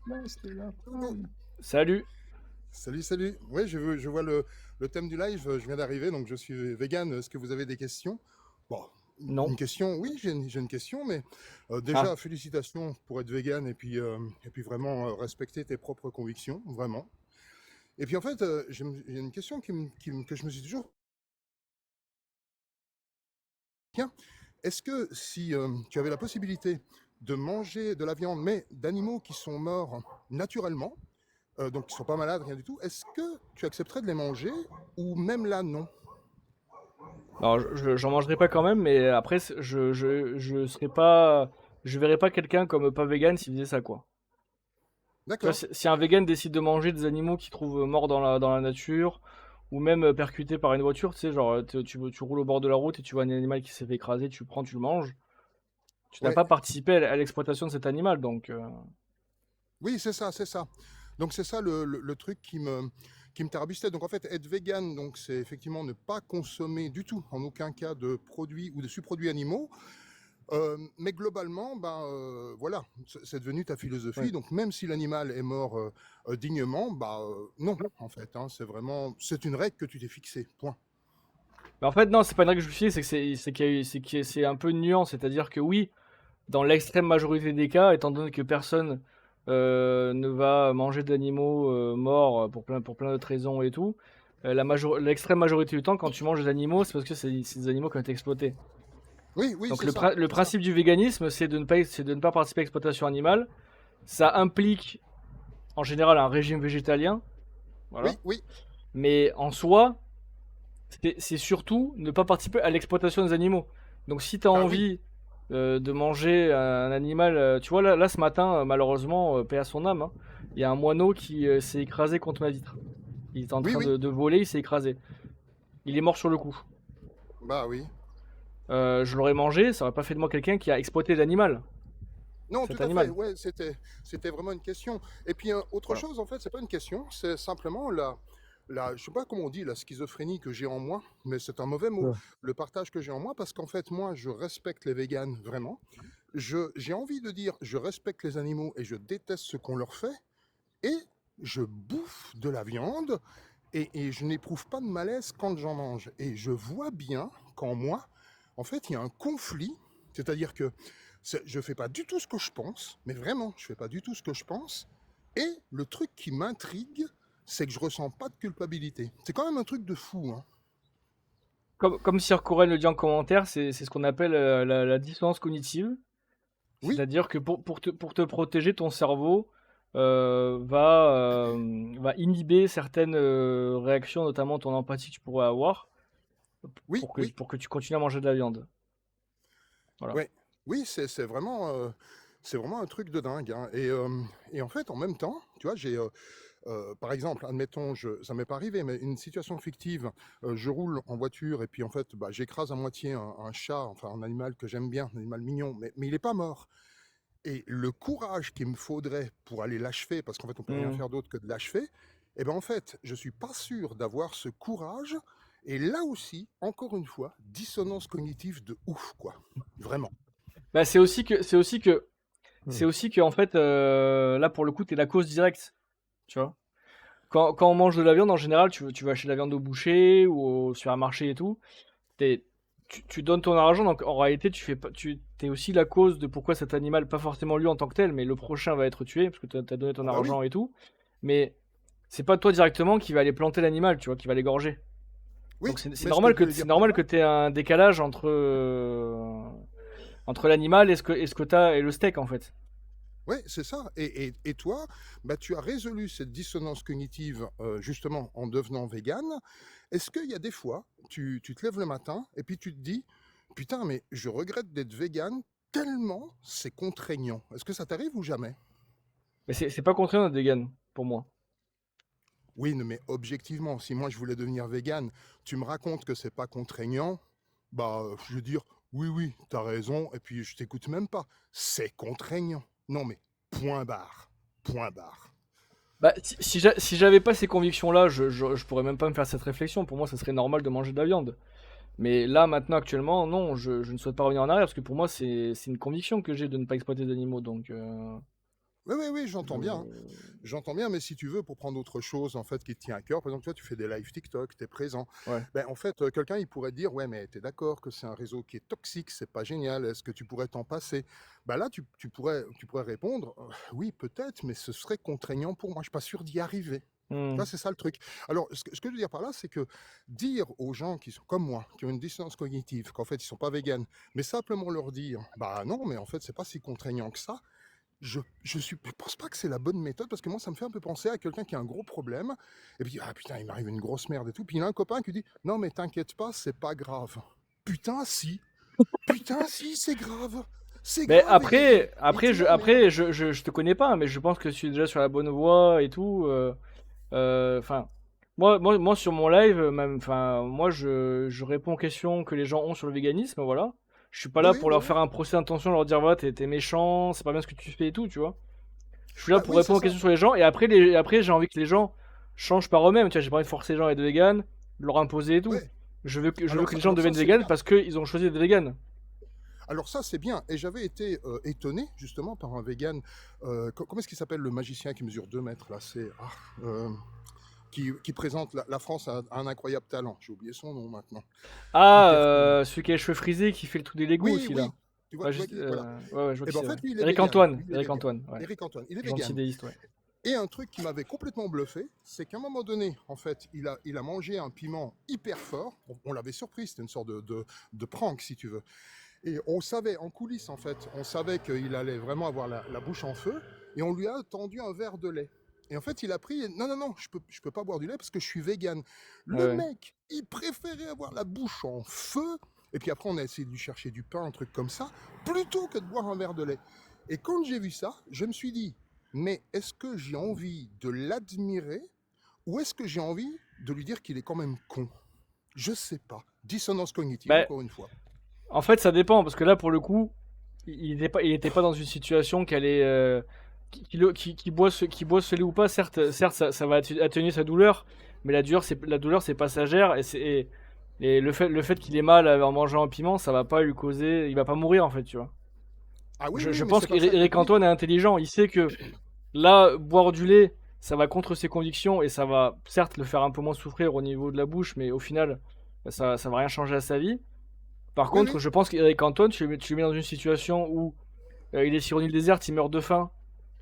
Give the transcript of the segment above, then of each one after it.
Non, c'était la Coucou. fin. Salut. Salut, salut. Ouais, je vois le thème du live, je viens d'arriver, donc je suis vegan. Est-ce que vous avez des questions? Bon, Non. une question, oui, j'ai une question, mais Ah. déjà, félicitations pour être vegan et puis vraiment respecter tes propres convictions, vraiment. Et puis en fait, j'ai une question que je me suis toujours... Tiens, est-ce que si tu avais la possibilité de manger de la viande, mais d'animaux qui sont morts naturellement, donc qui sont pas malades, rien du tout, est-ce que tu accepterais de les manger ou même là, non? Alors, j'en mangerai pas quand même, mais après, je serais pas, je verrais pas quelqu'un comme pas vegan s'il faisait ça, quoi. Tu vois, D'accord. si un vegan décide de manger des animaux qu'il trouve morts dans la nature, ou même percutés par une voiture, tu sais, genre, tu roules au bord de la route et tu vois un animal qui s'est fait écraser, tu le prends, tu le manges. Tu n'as Ouais. pas participé à l'exploitation de cet animal, donc. Oui, c'est ça, c'est ça. Donc c'est ça le truc qui me tarabistait. Donc en fait, être vegan, donc c'est effectivement ne pas consommer du tout, en aucun cas, de produits ou de subproduits animaux. Mais globalement, ben voilà, c'est devenu ta Ouais. philosophie. Donc même si l'animal est mort dignement, bah non, en fait, hein, c'est vraiment, c'est une règle que tu t'es fixée. Point. Mais en fait, non, c'est pas une règle justifiée, c'est qu'il y a c'est un peu une nuance, c'est-à-dire que oui, dans l'extrême majorité des cas, étant donné que personne ne va manger d'animaux morts pour plein d'autres raisons et tout, l'extrême majorité du temps, quand tu manges des animaux, c'est parce que c'est des animaux qui ont été exploités. Oui, oui, Donc c'est ça, le c'est ça. principe du véganisme, c'est de ne pas participer à l'exploitation animale. Ça implique en général un régime végétalien, voilà. Oui, oui, Mais en soi, c'est surtout ne pas participer à l'exploitation des animaux. Donc si tu as bah oui, envie de manger un animal, tu vois là ce matin, malheureusement, paix à son âme, hein, il y a un moineau qui s'est écrasé contre ma vitre. Il était en oui, train oui, de voler, il s'est écrasé. Il est mort sur le coup. bah oui. Je l'aurais mangé, ça aurait pas fait de moi quelqu'un qui a exploité l'animal, Non, tout cet à fait. animal. Ouais, c'était vraiment une question. Et puis autre Voilà. chose, en fait, c'est pas une question, c'est simplement je sais pas comment on dit, la schizophrénie que j'ai en moi, mais c'est un mauvais mot. Ouais. Le partage que j'ai en moi, parce qu'en fait, moi, je respecte les véganes vraiment. J'ai envie de dire, je respecte les animaux et je déteste ce qu'on leur fait, et je bouffe de la viande et je n'éprouve pas de malaise quand j'en mange. Et je vois bien qu'en moi, en fait, il y a un conflit, c'est-à-dire que je fais pas du tout ce que je pense, mais vraiment, je fais pas du tout ce que je pense. Et le truc qui m'intrigue, c'est que je ressens pas de culpabilité. C'est quand même un truc de fou, hein. Comme Sir Coren le dit en commentaire, c'est ce qu'on appelle la dissonance cognitive. Oui, C'est-à-dire que pour te protéger, ton cerveau va inhiber certaines réactions, notamment ton empathie que tu pourrais avoir, oui, oui, pour que tu continues à manger de la viande. Voilà. ouais. Oui, c'est vraiment un truc de dingue, hein. Et en fait, en même temps, tu vois, par exemple, admettons, ça m'est pas arrivé, mais une situation fictive, je roule en voiture et puis en fait, bah, j'écrase à moitié un chat, enfin un animal que j'aime bien, un animal mignon, mais il est pas mort. Et le courage qu'il me faudrait pour aller l'achever, parce qu'en fait, on peut rien Hmm. faire d'autre que de l'achever, eh ben en fait, je suis pas sûr d'avoir ce courage. Et là aussi, encore une fois, dissonance cognitive de ouf, quoi. Vraiment. Bah, c'est aussi que en fait, là pour le coup, t'es la cause directe, tu vois. Quand on mange de la viande, en général, tu vas acheter de la viande au boucher ou au supermarché et tout. t'es- tu donnes ton argent, donc en réalité, tu fais pas, tu es aussi la cause de pourquoi cet animal, pas forcément lui en tant que tel, mais le prochain va être tué, parce que tu as donné ton Ah bah oui, argent et tout. Mais c'est pas toi directement qui va aller planter l'animal, tu vois, qui va l'égorger. Donc oui, mais ce que je voulais c'est dire par normal là, que tu aies un décalage entre l'animal et ce que t'as et le steak, en fait. oui, c'est ça. Et toi, bah, tu as résolu cette dissonance cognitive justement en devenant vegan. Est-ce qu'il y a des fois, tu te lèves le matin et puis tu te dis, putain, mais je regrette d'être vegan tellement c'est contraignant. Est-ce que ça t'arrive ou jamais? Mais c'est pas contraignant d'être vegan, pour moi. Oui, non, mais objectivement, si moi je voulais devenir vegan, tu me racontes que c'est pas contraignant, bah je veux dire, oui, oui, t'as raison, et puis je t'écoute même pas. C'est contraignant. Non, mais point barre. Point barre. Bah, si j'avais pas ces convictions-là, je pourrais même pas me faire cette réflexion. Pour moi, ça serait normal de manger de la viande. Mais là, maintenant, actuellement, non, je ne souhaite pas revenir en arrière parce que pour moi, c'est une conviction que j'ai de ne pas exploiter d'animaux. Donc, Oui, oui, oui, j'entends bien, hein. Euh, J'entends bien, mais si tu veux, pour prendre autre chose en fait qui te tient à cœur, par exemple, toi, tu fais des lives TikTok, tu es présent. Ouais. Ben, en fait, quelqu'un, il pourrait te dire, ouais, mais tu es d'accord que c'est un réseau qui est toxique, c'est pas génial, est-ce que tu pourrais t'en passer? Ben là, tu pourrais répondre, oui, peut-être, mais ce serait contraignant pour moi, je suis pas sûr d'y arriver. Tu Hmm. vois, c'est ça le truc. Alors, ce que je veux dire par là, c'est que dire aux gens qui sont comme moi, qui ont une dissonance cognitive, qu'en fait, ils sont pas véganes, mais simplement leur dire, bah non, mais en fait, c'est pas si contraignant que ça, je pense pas que c'est la bonne méthode parce que moi, ça me fait un peu penser à quelqu'un qui a un gros problème et puis ah putain, il m'arrive une grosse merde et tout. Puis il a un copain qui dit non, mais t'inquiète pas, c'est pas grave. Putain, si, c'est Mais grave. Et tu vois, mais je te connais pas, mais je pense que je suis déjà sur la bonne voie et tout. Enfin, moi, sur mon live, même, enfin, moi, je réponds aux questions que les gens ont sur le véganisme, voilà. Je suis pas oui, là oui, pour oui, leur oui. faire un procès d'intention, leur dire, voilà, t'es méchant, c'est pas bien ce que tu fais et tout, tu vois. Je suis là Bah pour oui, c'est répondre aux ça. questions sur les gens, et après, j'ai envie que les gens changent par eux-mêmes, tu vois. J'ai pas envie de forcer les gens à être vegan, de leur imposer et tout. Ouais. Je veux que les gens Alors ça, deviennent c'est vegan bien. parce qu'ils ont choisi d'être vegan. Alors ça, c'est bien. Et j'avais été étonné justement par un vegan. Comment est-ce qu'il s'appelle le magicien qui mesure 2 mètres là? Euh, qui présente la France a un incroyable talent. J'ai oublié son nom maintenant. Ah, Hyper connu. celui qui a les cheveux frisés, qui fait le truc des Legos Oui, aussi, là. oui. Tu vois, Ouais, tu vois qui, voilà. ouais, ouais, je vois Et qui ben en c'est, ouais. fait, lui, il est Eric vegan. Antoine, Lui, il est Eric vegan. Antoine, ouais. Eric Antoine, il est Gentil vegan. déiste, ouais. Et un truc qui m'avait complètement bluffé, c'est qu'à un moment donné, en fait, il a mangé un piment hyper fort. On l'avait surpris, c'était une sorte de prank, si tu veux. Et on savait, en coulisses, en fait, on savait qu'il allait vraiment avoir la bouche en feu. Et on lui a tendu un verre de lait. Et en fait, il a pris, non, non, non, je peux pas boire du lait parce que je suis vegan. Le Ouais. mec, il préférait avoir la bouche en feu. Et puis après, on a essayé de lui chercher du pain, un truc comme ça, plutôt que de boire un verre de lait. Et quand j'ai vu ça, je me suis dit, mais est-ce que j'ai envie de l'admirer ou est-ce que j'ai envie de lui dire qu'il est quand même con? Je sais pas. Dissonance cognitive, Bah, encore une fois. en fait, ça dépend, parce que là, pour le coup, il était pas dans une situation qui allait, qui boit ce lait ou pas. Certes, ça va atténuer sa douleur, mais la douleur, c'est passagère, et le fait qu'il ait mal en mangeant un piment, ça va pas lui causer, il va pas mourir, en fait, tu vois. Ah oui, Je, oui, je mais pense c'est pas ça que je qu'Eric dis. Antoine est intelligent, il sait que là, boire du lait, ça va contre ses convictions, et ça va certes le faire un peu moins souffrir au niveau de la bouche, mais au final, ça va rien changer à sa vie. Par Oui, contre, oui. je pense qu'Eric Antoine, tu le mets dans une situation où il est sur une île déserte, il meurt de faim,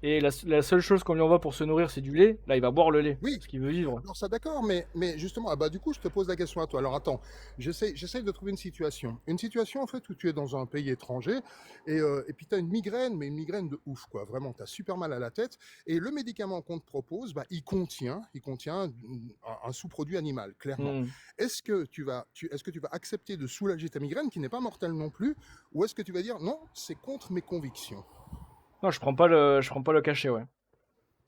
et la seule chose qu'on lui envoie pour se nourrir, c'est du lait. Là, il va boire le lait, Oui, parce qu'il veut vivre. alors ça d'accord, mais justement, ah bah du coup, je te pose la question à toi. Alors attends, j'essaie de trouver une situation. Une situation en fait où tu es dans un pays étranger et puis tu as une migraine, mais une migraine de ouf, quoi. Vraiment, tu as super mal à la tête. Et le médicament qu'on te propose, bah, il contient un sous-produit animal, clairement. Hmm. Est-ce que tu vas accepter de soulager ta migraine, qui n'est pas mortelle non plus, ou est-ce que tu vas dire non, c'est contre mes convictions? Non, je prends pas le cachet, ouais.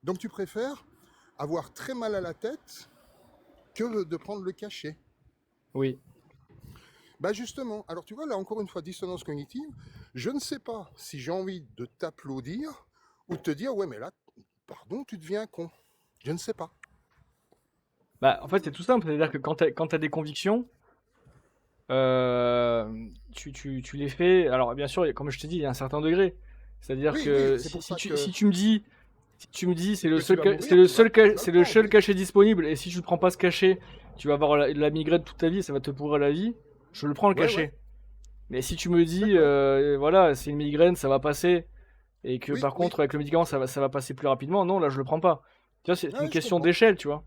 Donc tu préfères avoir très mal à la tête que de prendre le cachet. Oui. Bah justement, alors tu vois, là encore une fois, dissonance cognitive, je ne sais pas si j'ai envie de t'applaudir ou de te dire, ouais, mais là, pardon, tu deviens con. Je ne sais pas. Bah, en fait, c'est tout simple. C'est-à-dire que quand t'as des convictions, tu les fais. Alors, bien sûr, comme je t'ai dit, il y a un certain degré. C'est-à-dire Oui, oui, que c'est si, pour si ça tu, si que, tu me dis, si tu me dis, c'est le que tu seul, vas c'est mourir, le tu vas, seul, tu vas le c'est le prendre, seul oui. cachet disponible, et si tu ne prends pas ce cachet, tu vas avoir la migraine toute ta vie, ça va te pourrir la vie. Je le prends le Ouais, ouais, cachet. Mais si tu me dis, d'accord. voilà, c'est une migraine, ça va passer, et que Oui, par oui. contre, avec le médicament, ça va passer plus rapidement, non, là, je le prends pas. Tu vois, c'est une Ouais, je question comprends. d'échelle, tu vois.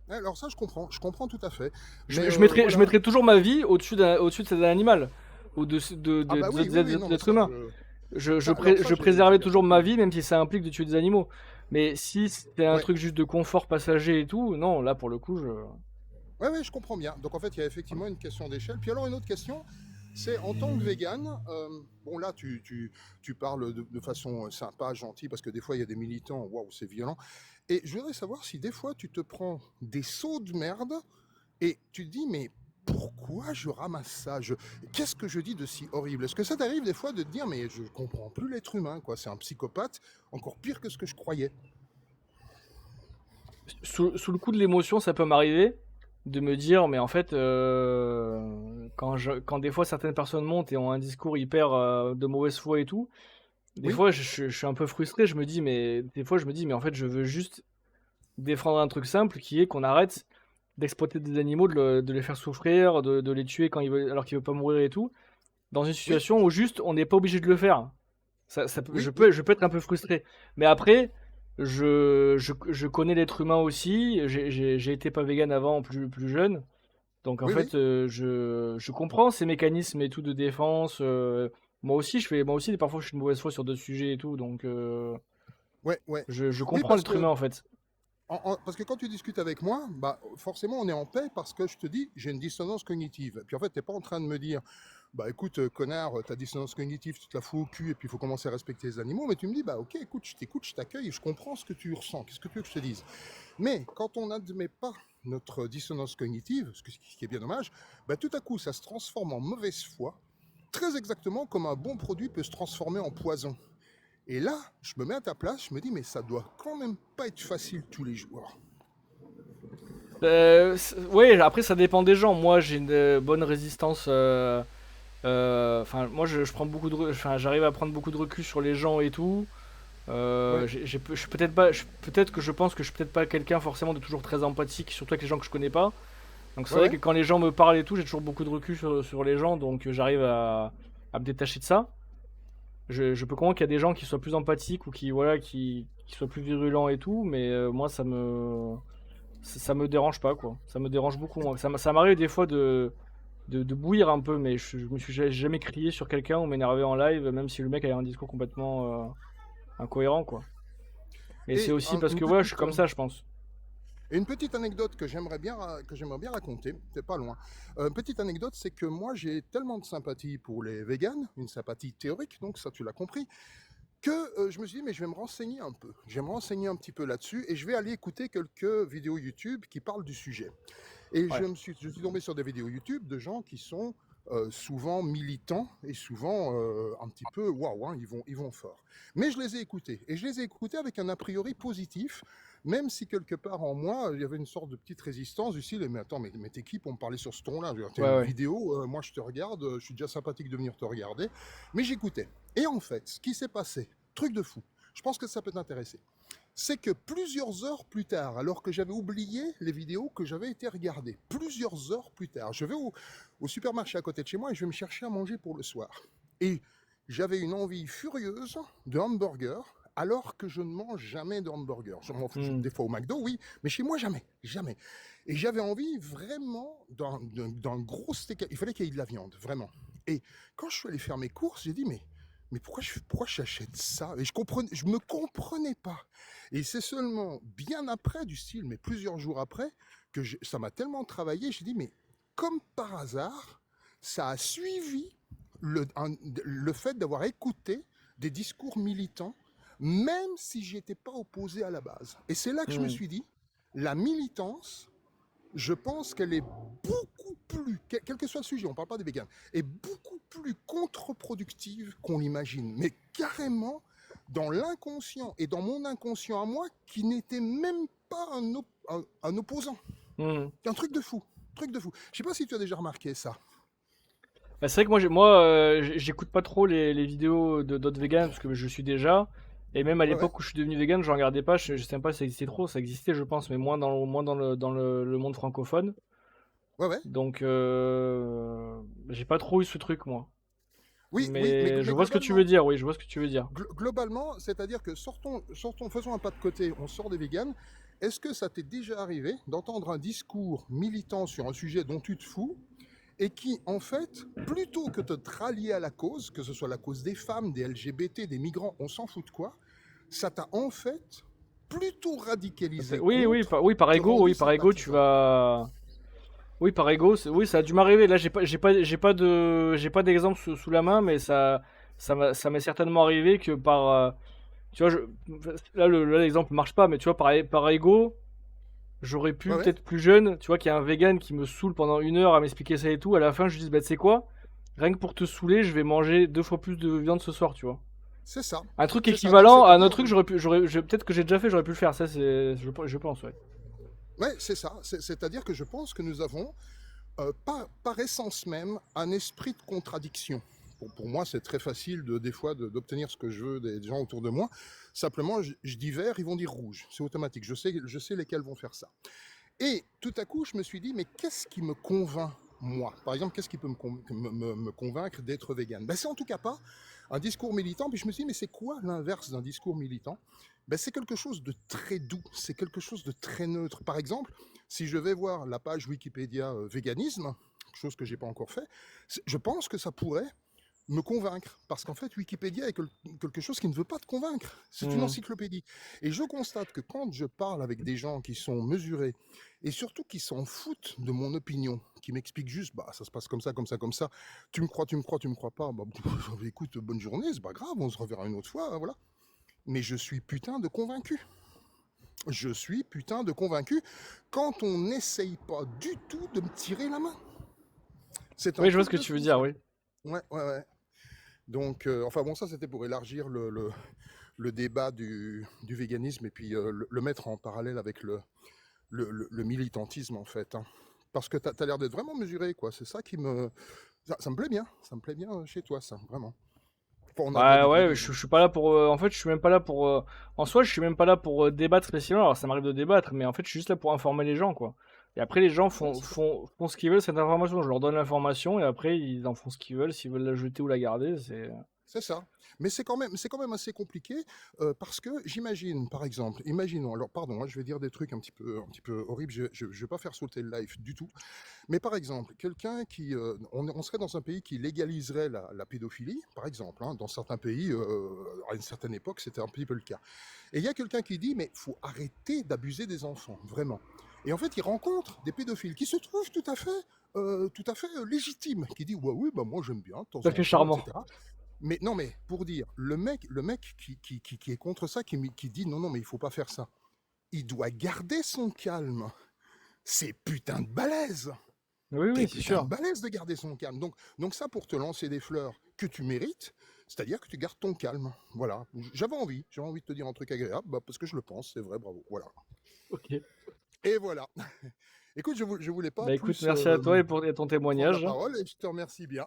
Ouais, alors ça, je comprends tout à fait. Je, Mais je mettrai, je voilà. mettrai toujours ma vie au-dessus de cet animal, ou Ah bah oui, oui, oui, non, des mais êtres ça, humains. Je, alors ça, j'ai préservais bien toujours ma compris. vie, même si ça implique de tuer des animaux. Mais si c'était un Ouais, truc juste de confort passager et tout, non, là, pour le coup, ouais, ouais, je comprends bien. Donc en fait, il y a effectivement une question d'échelle. Puis alors une autre question, c'est en tant que vegan, bon là tu parles de façon sympa, gentille, parce que des fois il y a des militants, waouh, c'est violent. Et je voudrais savoir si des fois tu te prends des sauts de merde et tu te dis mais pourquoi je ramasse ça? Qu'est-ce que je dis de si horrible? Est-ce que ça t'arrive des fois de te dire mais je comprends plus l'être humain, quoi, c'est un psychopathe, encore pire que ce que je croyais? sous le coup de l'émotion, ça peut m'arriver de me dire, mais en fait, quand des fois certaines personnes montent et ont un discours hyper de mauvaise foi et tout, Des Oui, fois, je suis un peu frustré. Des fois, je me dis, mais en fait, je veux juste défendre un truc simple qui est qu'on arrête d'exploiter des animaux, de les faire souffrir, de les tuer alors qu'ils veulent pas mourir et tout, dans une oui, situation où juste on n'est pas obligé de le faire. oui, oui, Je peux être un peu frustré. Mais après, je connais l'être humain aussi. J'ai été pas vegan avant, plus jeune. Donc en oui, oui, fait, je comprends ces mécanismes et tout de défense. Moi aussi, parfois, je suis une mauvaise foi sur d'autres sujets et tout. Donc ouais, ouais. je Oui, comprends parce l'être que humain en fait. Parce que quand tu discutes avec moi, bah, forcément on est en paix parce que je te dis, j'ai une dissonance cognitive. Puis en fait, tu n'es pas en train de me dire, bah écoute, connard, ta dissonance cognitive, tu te la fous au cul et puis il faut commencer à respecter les animaux. Mais tu me dis, bah ok, écoute, je t'écoute, je t'accueille, je comprends ce que tu ressens. Qu'est-ce que tu veux que je te dise? Mais quand on n'admet pas notre dissonance cognitive, ce qui est bien dommage, bah tout à coup ça se transforme en mauvaise foi, très exactement comme un bon produit peut se transformer en poison. Et là, je me mets à ta place, je me dis, mais ça doit quand même pas être facile tous les jours. Oui, après ça dépend des gens. Moi, j'ai une bonne résistance. Enfin, moi, je prends enfin, j'arrive à prendre beaucoup de recul sur les gens et tout. Ouais, Je suis peut-être pas, peut-être que je pense que je suis peut-être pas quelqu'un forcément de toujours très empathique, surtout avec les gens que je connais pas. Donc c'est ouais, vrai ouais. que quand les gens me parlent et tout, j'ai toujours beaucoup de recul sur les gens, donc j'arrive à me détacher de ça. Je peux comprendre qu'il y a des gens qui soient plus empathiques ou qui soient plus virulents et tout, mais moi ça me dérange pas quoi. Ça me dérange beaucoup moins. Ça m'arrive des fois de bouillir un peu, mais je me suis jamais crié sur quelqu'un ou m'énerver en live, même si le mec avait un discours complètement incohérent quoi. Mais c'est Et aussi parce une que voilà, je suis petite, comme ça, je pense. anecdote que j'aimerais bien raconter, c'est pas loin. Une petite anecdote, c'est que moi j'ai tellement de sympathie pour les véganes, une sympathie théorique, donc ça tu l'as compris, que je me suis dit, mais je vais me renseigner un peu. Je vais me renseigner un petit peu là-dessus et je vais aller écouter quelques vidéos YouTube qui parlent du sujet. Et Ouais. je suis tombé sur des vidéos YouTube de gens qui sont souvent militants et souvent un petit peu waouh, hein, ils vont fort. Mais je les ai écoutés et je les ai écoutés avec un a priori positif, même si quelque part en moi il y avait une sorte de petite résistance du style mais attends, mais t'es qui pour me parler sur ce ton-là? Je veux dire, t'es Ouais, une ouais. vidéo, moi je te regarde, je suis déjà sympathique de venir te regarder, mais j'écoutais. Et en fait, ce qui s'est passé, truc de fou, je pense que ça peut t'intéresser, c'est que plusieurs heures plus tard, alors que j'avais oublié les vidéos que j'avais été regarder, plusieurs heures plus tard, je vais au supermarché à côté de chez moi et je vais me chercher à manger pour le soir. Et j'avais une envie furieuse de hamburger, alors que je ne mange jamais de hamburger. Hmm. Des fois au McDo, oui, mais chez moi, jamais, jamais. Et j'avais envie vraiment d'un gros steak. Il fallait qu'il y ait de la viande, vraiment. Et quand je suis allé faire mes courses, j'ai dit, mais pourquoi j'achète ça? Et je me comprenais pas. Et c'est seulement bien après, du style, mais plusieurs jours après, que ça m'a tellement travaillé, j'ai dit, mais comme par hasard, ça a suivi le fait d'avoir écouté des discours militants, même si j'y étais pas opposé à la base. Et c'est là que je me Hmm. suis dit, la militance, je pense qu'elle est beaucoup plus, quel que soit le sujet, on ne parle pas des véganes, est beaucoup plus contre-productive qu'on l'imagine. Mais carrément dans l'inconscient et dans mon inconscient à moi qui n'était même pas un opposant. Hmm. C'est un truc de fou. Truc de fou. Je sais pas si tu as déjà remarqué ça. Bah, c'est vrai que j'écoute pas trop les vidéos de d'autres vegans parce que je suis déjà. Et même à Ouais, ouais. l'époque où je suis devenu vegan, je regardais pas. Je sais même pas si ça existait trop. Ça existait, je pense, mais moins dans le monde francophone. Ouais, ouais. Donc, j'ai pas trop eu ce truc, moi. Oui, oui, Mais je mais vois ce que tu veux globalement, dire, oui, je vois ce que tu veux dire. globalement, c'est-à-dire que faisons un pas de côté, on sort des véganes. Est-ce que ça t'est déjà arrivé d'entendre un discours militant sur un sujet dont tu te fous et qui, en fait, plutôt que de te rallier à la cause, que ce soit la cause des femmes, des LGBT, des migrants, on s'en fout de quoi, ça t'a en fait plutôt radicalisé contre Oui, que rendu par ego, sympathisant. oui, par ego, oui, ça a dû m'arriver. Là, j'ai pas d'exemple sous la main, mais ça m'est certainement arrivé que tu vois, là, l'exemple marche pas, mais tu vois, par ego, j'aurais Ouais, pu, ouais, peut-être plus jeune, tu vois, qu'il y a un vegan qui me saoule pendant 1 heure à m'expliquer ça et tout. À la fin, je lui dis, bah, tu sais quoi? Rien que pour te saouler, je vais manger 2 fois plus de viande ce soir, tu vois. c'est ça. Un truc C'est ça. Donc, équivalent à un autre c'est-à-dire, truc, peut-être que j'ai déjà fait, j'aurais pu le faire. Ça, je pense, ouais. ouais, c'est ça. C'est-à-dire que je pense que nous avons, par essence même, un esprit de contradiction. Pour moi, c'est très facile des fois d'obtenir ce que je veux des gens autour de moi. Simplement, je dis vert, ils vont dire rouge. C'est automatique. Je sais lesquels vont faire ça. Et tout à coup, je me suis dit, mais qu'est-ce qui me convainc, moi? Par exemple, qu'est-ce qui peut me convaincre d'être vegan? Ben, c'est en tout cas pas un discours militant. Puis je me suis dit, mais c'est quoi l'inverse d'un discours militant? Ben, c'est quelque chose de très doux, c'est quelque chose de très neutre. Par exemple, si je vais voir la page Wikipédia véganisme, chose que j'ai pas encore fait, je pense que ça pourrait me convaincre. Parce qu'en fait, Wikipédia est quelque chose qui ne veut pas te convaincre. C'est une Hmm. encyclopédie. Et je constate que quand je parle avec des gens qui sont mesurés, et surtout qui s'en foutent de mon opinion, qui m'expliquent juste, bah, ça se passe comme ça, comme ça, comme ça, tu me crois, tu me crois, tu me crois pas, bah, écoute, bonne journée, c'est pas grave, on se reverra une autre fois, hein, voilà. Mais je suis putain de convaincu. Je suis putain de convaincu quand on n'essaye pas du tout de me tirer la main. C'est un Oui, je vois ce truc que de tu veux fou, dire, ça. oui. Ouais, ouais, ouais. Donc, enfin bon, ça c'était pour élargir le débat du véganisme et puis le mettre en parallèle avec le militantisme en fait, hein. Parce que tu as l'air d'être vraiment mesuré, quoi. C'est ça qui me... Ça me plaît bien. Ça me plaît bien chez toi, ça, vraiment. Enfin, on a de Bah l'habitude les ouais, deux, hein. je suis pas là pour. En fait, je suis même pas là pour. En soi, je suis même pas là pour débattre spécialement. Alors, ça m'arrive de débattre, mais en fait, je suis juste là pour informer les gens, quoi. Et après, les gens Ouais, c'est ça. font ce qu'ils veulent, cette information. Je leur donne l'information, et après, ils en font ce qu'ils veulent. S'ils veulent la jeter ou la garder, c'est. C'est ça. Mais c'est quand même assez compliqué parce que j'imagine, par exemple, imaginons, alors pardon, hein, je vais dire des trucs un petit peu horribles, je vais pas faire sauter le live du tout, mais par exemple, quelqu'un qui, on serait dans un pays qui légaliserait la pédophilie, par exemple, hein, dans certains pays, à une certaine époque, c'était un petit peu le cas. Et il y a quelqu'un qui dit, mais faut arrêter d'abuser des enfants, vraiment. Et en fait, il rencontre des pédophiles qui se trouvent tout à fait légitimes, qui dit, ouais, oui, bah moi j'aime bien de Tout à temps fait en temps, charmant. etc. Mais non, mais pour dire, le mec qui est contre ça, qui dit non, non, mais il faut pas faire ça, il doit garder son calme. C'est putain de balèze. Oui, C'est oui, c'est putain de sûr. balèze de garder son calme. Donc ça, pour te lancer des fleurs que tu mérites, c'est-à-dire que tu gardes ton calme. Voilà. J'avais envie de te dire un truc agréable, bah, parce que je le pense, c'est vrai, bravo. Voilà. Ok. Et voilà. Écoute, je voulais pas Bah écoute, plus merci à toi et pour ton prendre la témoignage. parole et je te remercie bien.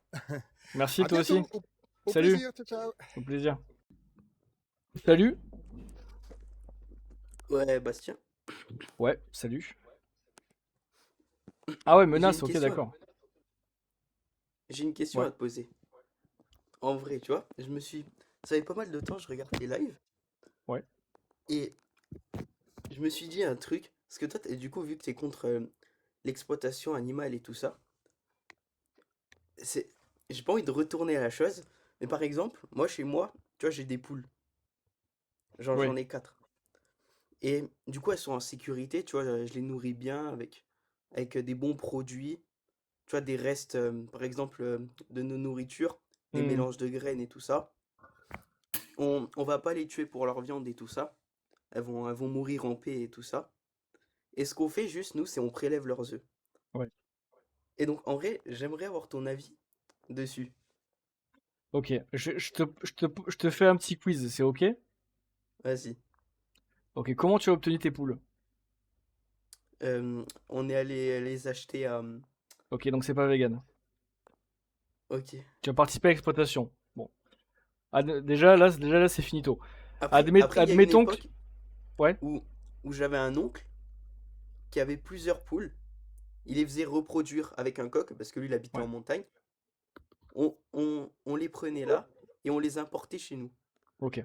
Merci, À toi aussi. bientôt. Au Salut, plaisir. Ciao, ciao. au plaisir. Salut. Ouais, Bastien, Ouais, salut. Ah ouais, j'ai menace, une ok, question à, d'accord. j'ai une question Ouais, à te poser. En vrai, tu vois, ça fait pas mal de temps, je regarde tes lives ouais. et je me suis dit un truc, parce que toi, du coup, vu que t'es contre l'exploitation animale et tout ça, c'est, j'ai pas envie de retourner à la chose, mais par exemple, moi, chez moi, tu vois, j'ai des poules, genre Oui. j'en ai 4. Et du coup, elles sont en sécurité, tu vois, je les nourris bien avec des bons produits, tu vois, des restes, par exemple, de nos nourritures, des Hmm. mélanges de graines et tout ça. On va pas les tuer pour leur viande et tout ça. Elles vont mourir en paix et tout ça. Et ce qu'on fait juste, nous, c'est on prélève leurs œufs. Ouais. Et donc, en vrai, j'aimerais avoir ton avis dessus. Ok. Je te fais un petit quiz, c'est ok? Vas-y. Ok, comment tu as obtenu tes poules? On est allé les acheter à... Ok, donc c'est pas vegan. Ok. Tu as participé à l'exploitation. Bon. Déjà là, c'est finito. Après, il y a une Admettons que. époque Ouais. où, où j'avais un oncle qui avait plusieurs poules. Il les faisait reproduire avec un coq, parce que lui, il habitait Ouais. en montagne. On les prenait là et on les importait chez nous. Ok.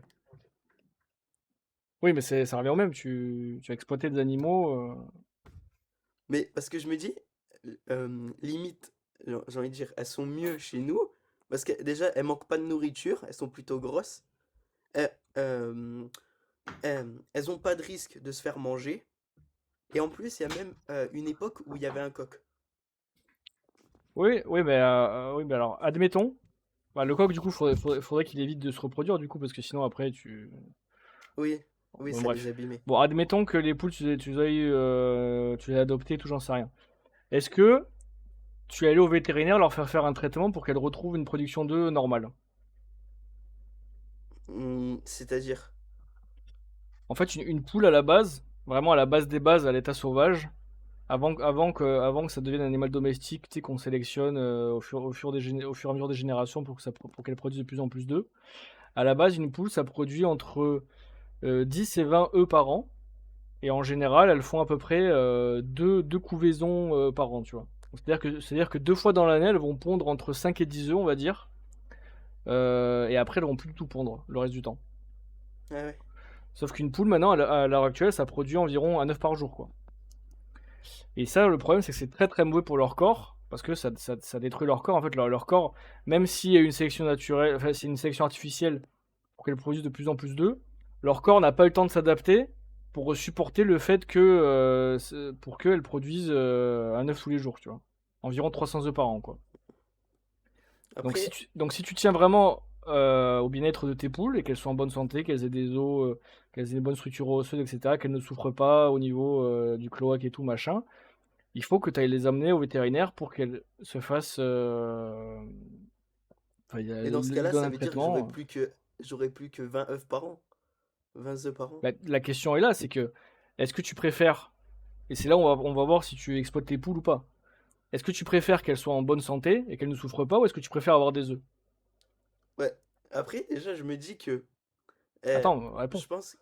Oui, mais ça revient au même. Tu as exploité des animaux. Mais parce que je me dis, limite, j'ai envie de dire, elles sont mieux chez nous, parce que déjà, elles manquent pas de nourriture, elles sont plutôt grosses, elles, elles ont pas de risque de se faire manger, et en plus, il y a même une époque où il y avait un coq. Oui, oui, mais alors, admettons. Bah, le coq, du coup, faudrait qu'il évite de se reproduire, du coup, parce que sinon, après, tu. Oui, oui, Bon, ça les bref. abîmait. Bon, admettons que les poules, tu les as adoptées, tout, j'en sais rien. Est-ce que tu es allé au vétérinaire leur faire un traitement pour qu'elles retrouvent une production d'œufs normale? C'est-à-dire, En fait, une poule à la base, vraiment à la base des bases, à l'état sauvage, avant que ça devienne un animal domestique, tu sais, qu'on sélectionne au fur et à mesure des générations pour qu'elle produise de plus en plus d'œufs. À la base, une poule, ça produit entre 10 et 20 œufs par an. Et en général, elles font à peu près deux couvaisons par an, tu vois. C'est-à-dire que 2 fois dans l'année, elles vont pondre entre 5 et 10 œufs, on va dire. Et après, elles vont plus du tout pondre le reste du temps. Ouais, ouais. Sauf qu'une poule, maintenant, à l'heure actuelle, ça produit environ un œuf par jour, quoi. Et ça, le problème, c'est que c'est très très mauvais pour leur corps, parce que ça détruit leur corps. En fait, leur corps, même s'il y a une sélection naturelle, enfin, c'est une sélection artificielle pour qu'elles produisent de plus en plus d'œufs, leur corps n'a pas eu le temps de s'adapter pour supporter le fait pour qu'elles produisent un œuf tous les jours, tu vois. Environ 300 œufs par an, quoi. Après, Donc si tu tiens vraiment au bien-être de tes poules et qu'elles soient en bonne santé, qu'elles aient des os, qu'elles aient une bonne structure osseuse, etc., qu'elles ne souffrent pas au niveau du cloaque et tout, machin, il faut que tu ailles les amener au vétérinaire pour qu'elles se fassent. Enfin, mais dans ce ils cas-là, donnent ça un veut dire que traitement. j'aurais plus que 20 œufs par an. 20 œufs par an. La question est là, c'est que est-ce que tu préfères, et c'est là où on va voir si tu exploites tes poules ou pas, est-ce que tu préfères qu'elles soient en bonne santé et qu'elles ne souffrent pas, ou est-ce que tu préfères avoir des œufs? Ouais. Après, déjà, je me dis que, eh, Attends, réponds. je pense,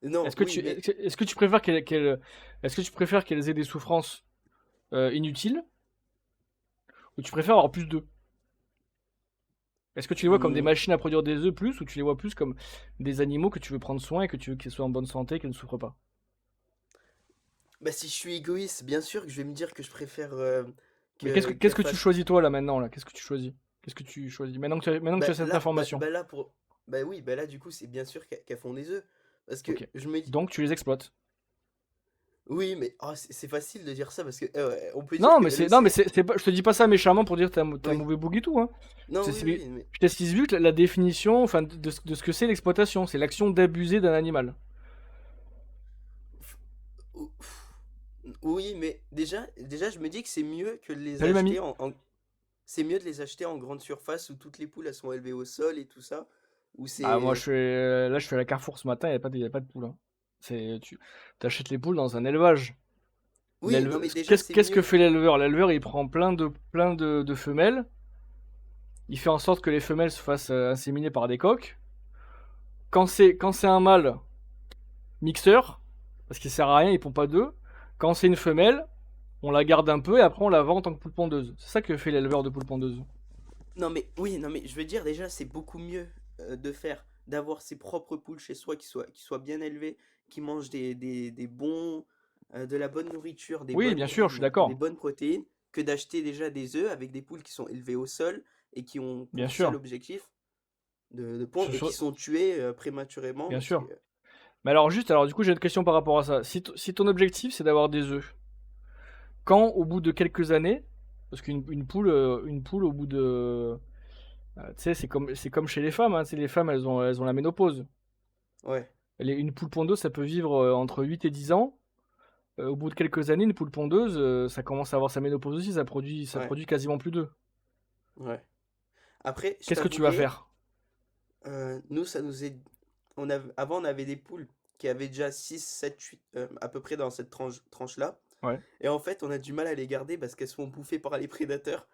non, Est-ce que oui, tu, mais est-ce que tu préfères est-ce que tu préfères qu'elles aient des souffrances inutiles, ou tu préfères avoir plus d'œufs? Est-ce que tu les vois comme des hmm, machines à produire des œufs plus, ou tu les vois plus comme des animaux que tu veux prendre soin et que tu veux qu'ils soient en bonne santé et qu'elles ne souffrent pas? bah, si je suis égoïste, bien sûr que je vais me dire que je préfère Mais qu'est-ce qu'elle que tu fasse. choisis toi là maintenant là? Qu'est-ce que tu choisis? Qu'est-ce que tu choisis maintenant que tu as cette information? Là pour, bah oui, bah là du coup c'est bien sûr qu'elles font des œufs, parce que Ok. je me dis, Donc tu les exploites. oui, mais oh, c'est facile de dire ça parce que ouais, on peut dire Non, que mais elle non, aussi, mais je te dis pas ça méchamment pour dire que t'es un oui, mauvais bouc et tout, hein. non, oui, C'est- oui, mais Je t'explique juste la définition, enfin, de ce que c'est l'exploitation. C'est l'action d'abuser d'un animal. Ou- oui, mais déjà je me dis que c'est mieux que de les Salut acheter mamie. c'est mieux de les acheter en grande surface où toutes les poules elles sont élevées au sol et tout ça, où Ah, moi, c'est, là, je suis à la Carrefour ce matin, il y a pas de poules, hein. Tu achètes les poules dans un élevage. oui, non mais déjà c'est Qu'est-ce que mieux. fait l'éleveur? L'éleveur, il prend plein de femelles. Il fait en sorte que les femelles se fassent inséminer par des coqs. Quand c'est un mâle, mixeur, parce qu'il sert à rien, il pond pas d'œufs. Quand c'est une femelle, on la garde un peu et après on la vend en tant que poule pondeuse. C'est ça que fait l'éleveur de poules pondeuses. Non mais oui, non mais je veux dire déjà c'est beaucoup mieux d'avoir ses propres poules chez soi qui soient bien élevées, qui mangent des bons de la bonne nourriture, des Oui, bonnes bien sûr, je suis graines, des d'accord. bonnes protéines, que d'acheter déjà des œufs avec des poules qui sont élevées au sol et qui ont Bien pour seul sûr. objectif de pondre Ce et qui soit- sont tuées prématurément Bien parce que sûr. Mais alors du coup, j'ai une question par rapport à ça. Si ton objectif c'est d'avoir des œufs, quand au bout de quelques années, parce une poule au bout de, tu sais, c'est comme chez les femmes, hein, tu sais, les femmes elles ont la ménopause. ouais, Une poule pondeuse ça peut vivre entre 8 et 10 ans. Au bout de quelques années, une poule pondeuse, ça commence à avoir sa ménopause aussi, ça ouais, produit quasiment plus d'œufs. ouais. Après, je Qu'est-ce que tu vas t'avouerai, faire? nous ça nous est avant on avait des poules qui avaient déjà 6 7 8 à peu près dans cette tranche-là. Ouais. Et en fait, on a du mal à les garder parce qu'elles se font bouffer par les prédateurs.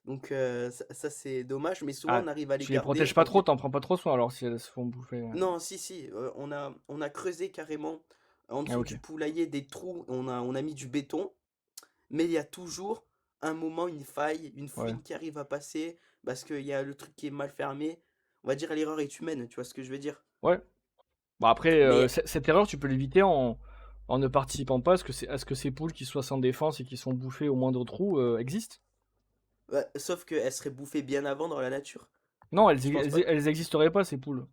Donc ça, c'est dommage, mais souvent Ah, on arrive à les tu les garder. protèges pas trop, t'en prends pas trop soin alors si elles se font bouffer. Non, si, si, on a creusé carrément en Ah, dessous ok. du poulailler des trous, on a mis du béton, mais il y a toujours un moment, une faille, une Ouais. fouine qui arrive à passer parce qu'il y a le truc qui est mal fermé. On va dire l'erreur est humaine, tu vois ce que je veux dire? Ouais. Bon, après, Mais cette erreur, tu peux l'éviter en ne participant pas à ce que ces poules qui soient sans défense et qui sont bouffées au moindre trou existent. ouais, sauf qu'elles seraient bouffées bien avant dans la nature. Non, Je pense pas. elles existeraient pas, ces poules.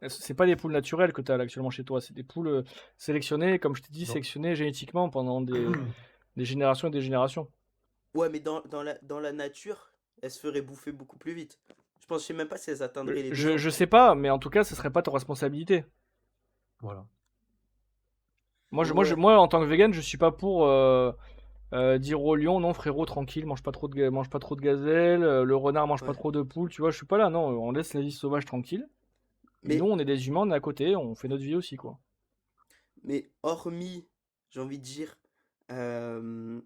C'est pas des poules naturelles que tu as actuellement chez toi, c'est des poules sélectionnées, comme je t'ai dit, Donc, sélectionnées génétiquement pendant des générations et des générations. Ouais, mais dans la nature, elles se feraient bouffer beaucoup plus vite. Je sais même pas si elles atteindraient les deux ans. Je sais pas, mais en tout cas, ce serait pas ta responsabilité. voilà. Ouais, Moi, en tant que vegan, je suis pas pour dire au lion, non frérot, tranquille, mange pas trop de gazelle, le renard mange pas ouais. trop de poules, tu vois, je suis pas là, non, on laisse la vie sauvage tranquille. Et nous, Mais, on est des humains, on est à côté, on fait notre vie aussi, quoi. mais hormis j'ai envie de dire, euh,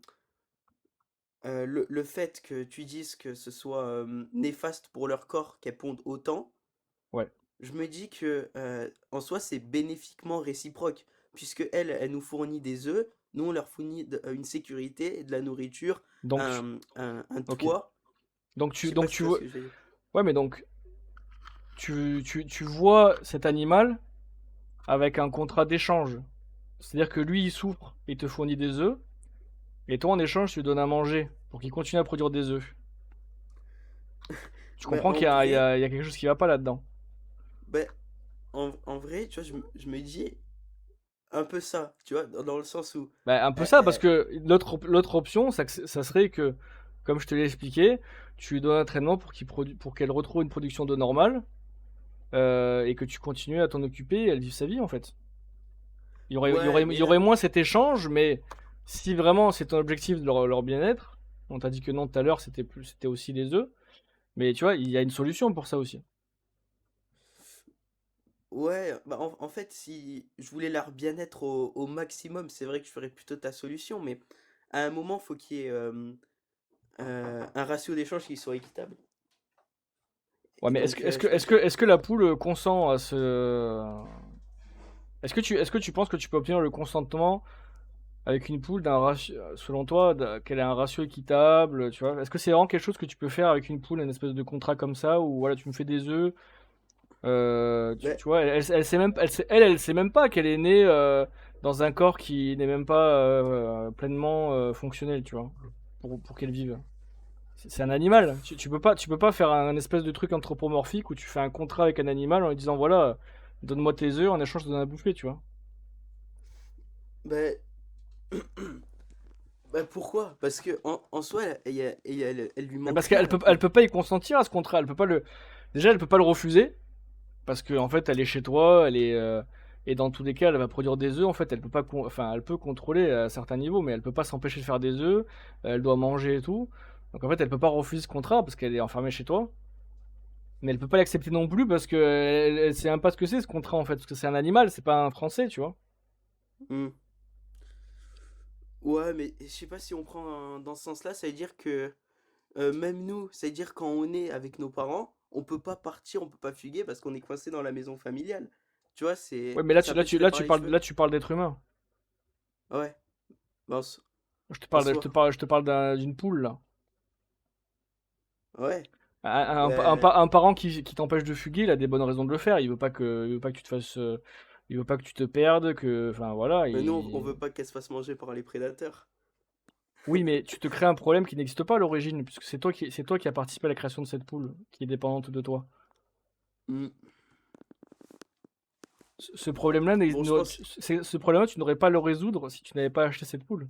le fait que tu dises que ce soit néfaste pour leur corps qu'elles pondent autant, Ouais. je me dis que en soi c'est bénéfiquement réciproque, puisque elle nous fournit des œufs, nous on leur fournit une sécurité, de la nourriture, Donc, un ok. toit. Donc Je sais donc pas si tu tu vois ce vois. que je veux dire. Ouais, mais donc tu vois cet animal avec un contrat d'échange. C'est-à-dire que lui, il souffre, il te fournit des œufs, et toi, en échange, tu lui donnes à manger pour qu'il continue à produire des œufs. Tu Mais comprends en qu'il y a, il y vrai, a- il y a quelque chose qui va pas là-dedans. ben, en vrai, tu vois, je me dis un peu ça, tu vois, dans le sens où Bah, un peu euh, ça, parce euh, que l'autre option, ça serait que, comme je te l'ai expliqué, tu lui donnes un traitement pour qu'elle retrouve une production d'eau normale, et que tu continues à t'en occuper et elle vive sa vie, en fait. ouais, Il mais y là, aurait moins cet échange, mais si vraiment c'est ton objectif de leur bien-être, on t'a dit que non tout à l'heure, c'était aussi les œufs, mais tu vois, il y a une solution pour ça aussi. ouais, bah en fait, si je voulais leur bien-être au maximum, c'est vrai que je ferais plutôt ta solution, mais à un moment, faut qu'il y ait un ratio d'échange qui soit équitable. Ouais, Et mais donc, je pense que est-ce que la poule consent à ce... est-ce que tu penses que tu peux obtenir le consentement avec une poule d'un ratio, selon toi, qu'elle ait un ratio équitable, tu vois? Est-ce que c'est vraiment quelque chose que tu peux faire avec une poule, une espèce de contrat comme ça, où voilà, tu me fais des œufs, ben, tu vois, elle sait même, elle sait même pas qu'elle est née dans un corps qui n'est même pas pleinement fonctionnel, tu vois, pour qu'elle vive. C'est un animal. Tu peux pas faire un espèce de truc anthropomorphique où tu fais un contrat avec un animal en lui disant voilà, donne-moi tes œufs en échange je te donne à bouffer, tu vois. ben, ben, pourquoi? Parce que en soi, elle lui Mais parce manque rien, qu'la elle poule. peut pas y consentir à ce contrat. Elle peut pas le. Déjà, elle peut pas le refuser parce que en fait, elle est chez toi, et dans tous les cas, elle va produire des œufs. En fait, elle peut pas, enfin, elle peut contrôler à certains niveaux, mais elle peut pas s'empêcher de faire des œufs. Elle doit manger et tout. Donc en fait, elle peut pas refuser ce contrat parce qu'elle est enfermée chez toi. Mais elle peut pas l'accepter non plus parce que elle sait même pas ce que c'est ce contrat en fait, parce que c'est un animal, c'est pas un français, tu vois. Hmm. Ouais, mais je sais pas si on prend dans ce sens-là, ça veut dire que même nous, ça veut dire quand on est avec nos parents, on peut pas partir, on peut pas fuguer parce qu'on est coincé dans la maison familiale. Tu vois, Ouais, c'est mais un peu tiré par les cheveux. là tu parles d'être humain. Ouais, bah, en soi. Je te parle d'une poule là. Ouais, bah, Un parent qui t'empêche de fuguer, il a des bonnes raisons de le faire. Il veut pas que tu te fasses, il veut pas que tu te perdes, que, enfin voilà. mais nous, on veut pas qu'elle se fasse manger par les prédateurs. Oui, mais tu te crées un problème qui n'existe pas à l'origine, puisque c'est toi qui as participé à la création de cette poule, qui est dépendante de toi. Hmm. Ce problème-là, Bon, je pense. ce problème-là, tu n'aurais pas à le résoudre si tu n'avais pas acheté cette poule.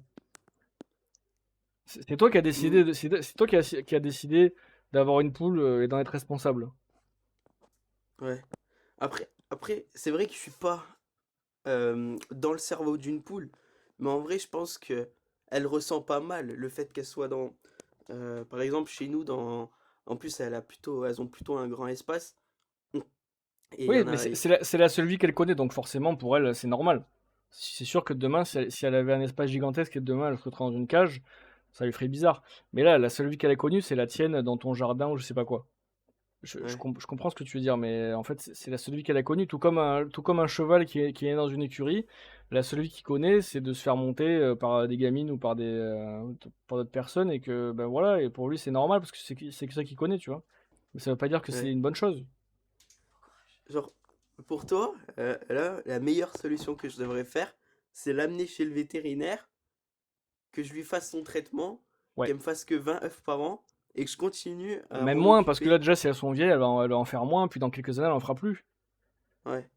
C'est toi qui as Hmm, décidé c'est toi qui a décidé d'avoir une poule et d'en être responsable. ouais. Après, c'est vrai que je suis pas dans le cerveau d'une poule, mais en vrai, je pense que elle ressent pas mal le fait qu'elle soit dans. Par exemple, chez nous, en plus, elles ont plutôt un grand espace. Et il y Oui, en mais a. c'est la seule vie qu'elle connaît, donc forcément pour elle, c'est normal. C'est sûr que demain, si elle avait un espace gigantesque et demain elle se retrouve dans une cage, ça lui ferait bizarre. Mais là, la seule vie qu'elle a connue, c'est la tienne dans ton jardin ou je sais pas quoi. Ouais, Je comprends ce que tu veux dire, mais en fait, c'est la seule vie qu'elle a connue, tout comme un cheval qui est dans une écurie. La seule vie qu'il connaît, c'est de se faire monter par des gamines ou par d'autres personnes, et que, ben voilà, et pour lui, c'est normal parce que c'est que ça qu'il connaît, tu vois. Mais ça veut pas dire que c'est ouais. une bonne chose. Genre, pour toi, là, la meilleure solution que je devrais faire, c'est l'amener chez le vétérinaire, que je lui fasse son traitement, Ouais. qu'elle me fasse que 20 œufs par an, et que je continue à Même m'en moins, parce que là, occuper. déjà, si elles sont vieilles, elle va en faire moins, puis dans quelques années, elle en fera plus. Ouais.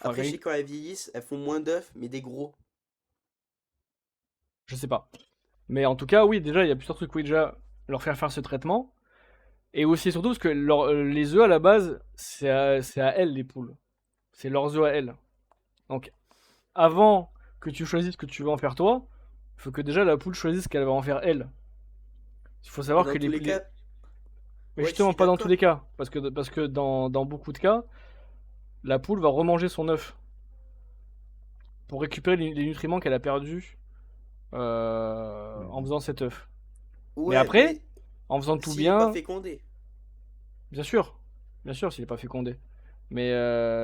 Enfin, Après, je sais que quand elles vieillissent, elles font moins d'œufs, mais des gros. je sais pas. Mais en tout cas, oui, déjà, il y a plusieurs trucs. Oui, déjà, leur faire ce traitement. Et aussi, et surtout, parce que les œufs, à la base, c'est à elles, les poules. C'est leurs œufs à elles. Donc, avant que tu choisisses ce que tu veux en faire toi, il faut que déjà la poule choisisse ce qu'elle va en faire elle. Il faut Et savoir dans que tous les cas, mais ouais, je justement, suis pas dans tous les d'accord. cas. Parce que dans beaucoup de cas, la poule va remanger son œuf pour récupérer les nutriments qu'elle a perdus en faisant cet œuf. Mais Ouais, après, mais en faisant tout s'il est pas bien, fécondé. bien sûr, s'il n'est pas fécondé. Mais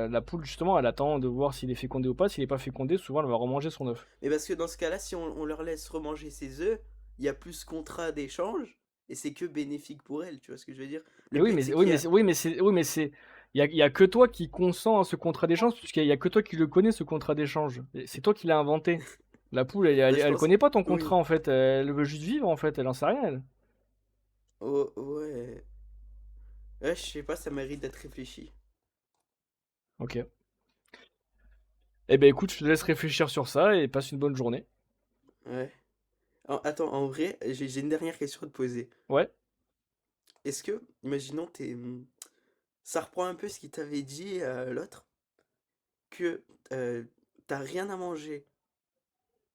la poule, justement, elle attend de voir s'il est fécondé ou pas. S'il n'est pas fécondé, souvent, elle va remanger son œuf. Mais parce que dans ce cas-là, si on leur laisse remanger ses œufs, il y a plus contrat d'échange et c'est que bénéfique pour elles, tu vois ce que je veux dire? Le Et oui, but, mais c'est oui, qu'il y mais a. il y a que toi qui consens à ce contrat d'échange, puisqu'il y a que toi qui le connais, ce contrat d'échange. Et c'est toi qui l'as inventé. La poule, Bah, je elle pense. connaît pas ton Oui. contrat en fait. Elle veut juste vivre en fait. Elle en sait rien. Elle. Oh, ouais. Ouais, je sais pas, ça mérite d'être réfléchi. Ok. Eh ben écoute, je te laisse réfléchir sur ça et passe une bonne journée. Ouais. Attends, en vrai, j'ai une dernière question à te poser. Ouais. Est-ce que, imaginons, ça reprend un peu ce qu'il t'avait dit l'autre, que t'as rien à manger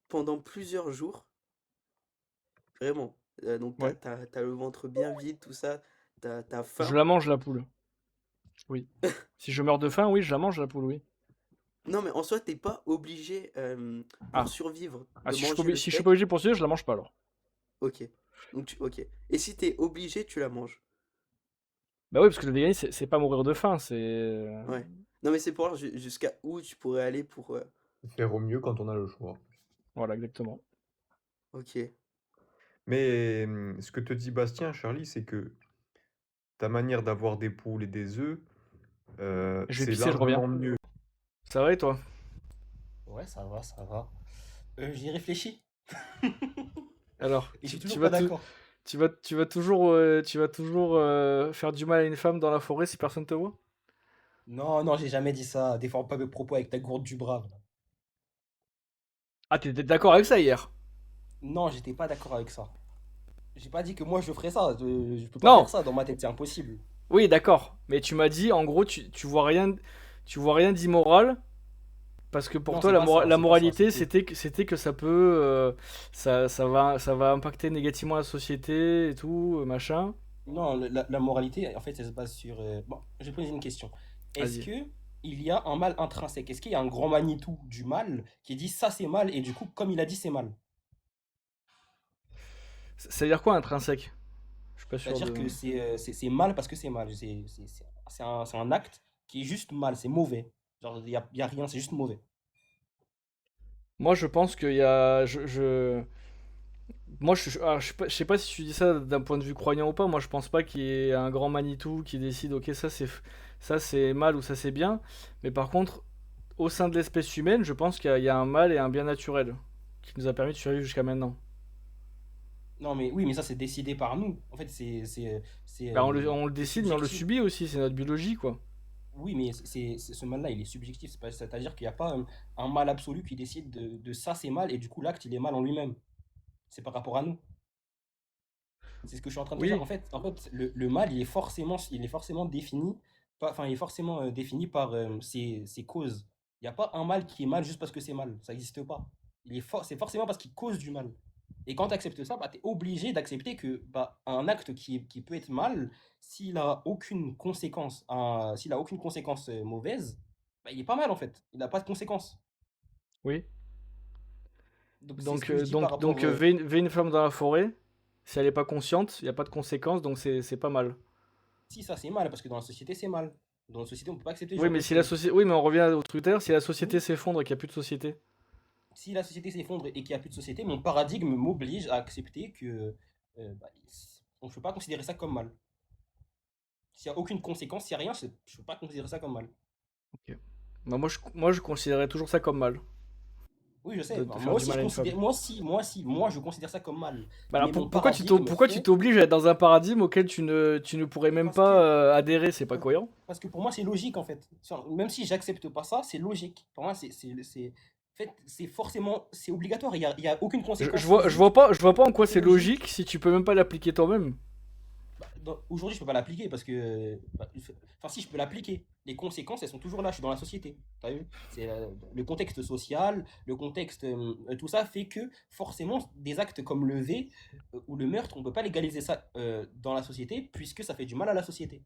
pendant plusieurs jours, vraiment. Donc Ouais. t'as le ventre bien vide, tout ça, t'as Je faim. la mange la poule. Oui. Si je meurs de faim, oui, je la mange la poule, oui. Non, mais en soi, t'es pas obligé, pour Ah. survivre, Ah, de manger le si je suis pas steak. obligé pour suivre, je la mange pas alors. Ok. Ok. Et si t'es obligé, tu la manges. Bah oui, parce que le véganisme, c'est pas mourir de faim, c'est. Ouais. Non, mais c'est pour voir jusqu'à où tu pourrais aller pour. Faire au mieux quand on a le choix. Voilà, exactement. Ok. Mais ce que te dit Bastien, Charlie, c'est que ta manière d'avoir des poules et des œufs, Je vais c'est pisser, je reviens. largement mieux. Ça va et toi? Ouais, ça va, ça va. J'y réfléchis. Alors, Et je suis toujours pas d'accord. tu vas toujours, faire du mal à une femme dans la forêt si personne te voit? Non, non, j'ai jamais dit ça. Défends pas mes propos avec ta gourde du bras. Ah, t'étais d'accord avec ça hier? Non, j'étais pas d'accord avec ça. J'ai pas dit que moi je ferais ça. Je peux pas Non! faire ça. Dans ma tête, c'est impossible. Oui, d'accord. Mais tu m'as dit, en gros, tu vois rien d'immoral, parce que pour Non, toi, c'est pas ça. la C'est pas ça. moralité, c'était que ça peut, ça va impacter négativement la société et tout, machin. Non, la moralité, en fait, elle se base sur. Bon, je vais poser une question. Est-ce Vas-y. que il y a un mal intrinsèque? Est-ce qu'il y a un grand Manitou du mal qui dit ça c'est mal et du coup, comme il a dit, c'est mal? Ça veut dire quoi intrinsèque? Je suis pas sûr C'est-à-dire de. que c'est mal parce que c'est mal. C'est un acte qui est juste mal, c'est mauvais. Genre, y a rien, c'est juste mauvais. Moi, je pense qu'il y a, moi, alors, je sais pas si tu dis ça d'un point de vue croyant ou pas. Moi, je pense pas qu'il y ait un grand Manitou qui décide, ok, ça c'est mal ou ça c'est bien. Mais par contre, au sein de l'espèce humaine, je pense qu'il y a un mal et un bien naturel qui nous a permis de survivre jusqu'à maintenant. Non, mais oui, mais ça, c'est décidé par nous. En fait, Bah, on le c'est décide, mais on le subjectif. subit aussi. C'est notre biologie, quoi. Oui, mais ce mal-là, il est subjectif. C'est-à-dire qu'il n'y a pas un mal absolu qui décide de ça, c'est mal, et du coup, l'acte, il est mal en lui-même. C'est par rapport à nous. C'est ce que je suis en train de te dire. Oui, En fait, le mal, il est forcément défini, enfin, il est forcément défini par ses causes. Il n'y a pas un mal qui est mal juste parce que c'est mal. Ça n'existe pas. C'est forcément parce qu'il cause du mal. Et quand tu acceptes ça, bah, tu es obligé d'accepter que bah, un acte qui peut être mal, s'il a aucune conséquence mauvaise, bah, il est pas mal en fait. Il n'a pas de conséquences. oui. Donc c'est ce que je dis par Donc rapport. V une femme dans la forêt, si elle est pas consciente, il n'y a pas de conséquences, donc c'est pas mal. Si ça c'est mal, parce que dans la société c'est mal. Dans la société on peut pas accepter ce Oui, genre mais de si la choses. société, oui, mais on revient au truc d'ailleurs, si la société Oui, s'effondre et qu'il n'y a plus de société. si la société s'effondre et qu'il n'y a plus de société, mon paradigme m'oblige à accepter que bah, on ne peut pas considérer ça comme mal. S'il n'y a aucune conséquence, s'il n'y a rien, je ne peux pas considérer ça comme mal. Ok. Bah, moi, je considérais toujours ça comme mal, Oui, je sais. de Enfin, faire du mal à une femme. Moi, je considère ça comme mal. Bah alors, Mais mon pourquoi tu paradigme fait. t'obliges à être dans un paradigme auquel tu ne pourrais même Parce pas que, adhérer, c'est pas cohérent. parce que pour moi, c'est logique en fait. Même si j'accepte pas ça, c'est logique. Pour moi, en fait, c'est forcément, c'est obligatoire. Il y a aucune conséquence physique. Je vois pas en quoi C'est c'est logique logique. si tu peux même pas l'appliquer toi-même. Bah, aujourd'hui, je peux pas l'appliquer parce que, bah, enfin, si je peux l'appliquer, les conséquences, elles sont toujours là. Je suis dans la société. T'as vu? C'est le contexte social, le contexte, tout ça fait que forcément, des actes comme le V ou le meurtre, on peut pas légaliser ça dans la société puisque ça fait du mal à la société.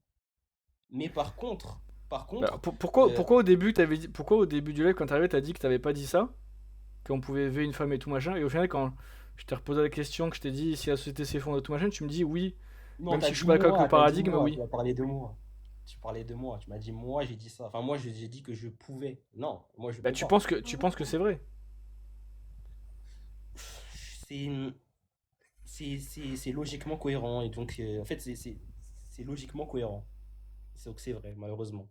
Mais par Bah, contre, euh, pourquoi au début pourquoi au début du live quand t'es arrivé t'as dit que t'avais pas dit ça? qu'on pouvait élever une femme et tout machin. Et au final, quand je t'ai reposé la question, que je t'ai dit si la société s'effondre et tout machin, tu me dis oui, Non, même t'as si je suis dit pas d'accord avec le moi, t'as dit paradigme, moi, oui. tu as parlé de moi. Tu parlais de moi, tu m'as dit moi, j'ai dit ça. Enfin, moi, j'ai dit que je pouvais. Non, moi, je Bah, peux pas. tu penses que c'est vrai. C'est c'est logiquement cohérent. Et donc, en fait, c'est logiquement cohérent. Donc, c'est vrai, malheureusement.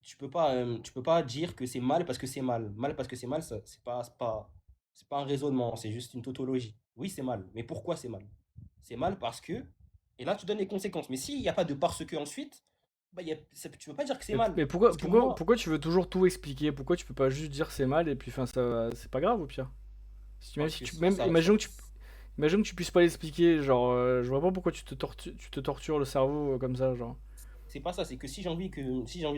Tu peux pas dire que c'est mal parce que c'est mal. Mal parce que c'est mal, ça, c'est pas un raisonnement, c'est juste une tautologie. Oui, c'est mal. Mais pourquoi c'est mal? C'est mal parce que. Et là, tu donnes les conséquences. Mais s'il n'y a pas de parce que ensuite, bah, tu peux pas dire que c'est mal. Mais Parce que moi, pourquoi tu veux toujours tout expliquer? Pourquoi tu peux pas juste dire c'est mal et puis enfin ça c'est pas grave au pire. Même parce si que tu sinon, même imaginons que tu puisses pas l'expliquer, genre je vois pas pourquoi tu te tortures le cerveau comme ça, genre. c'est pas ça. C'est que si j'ai envie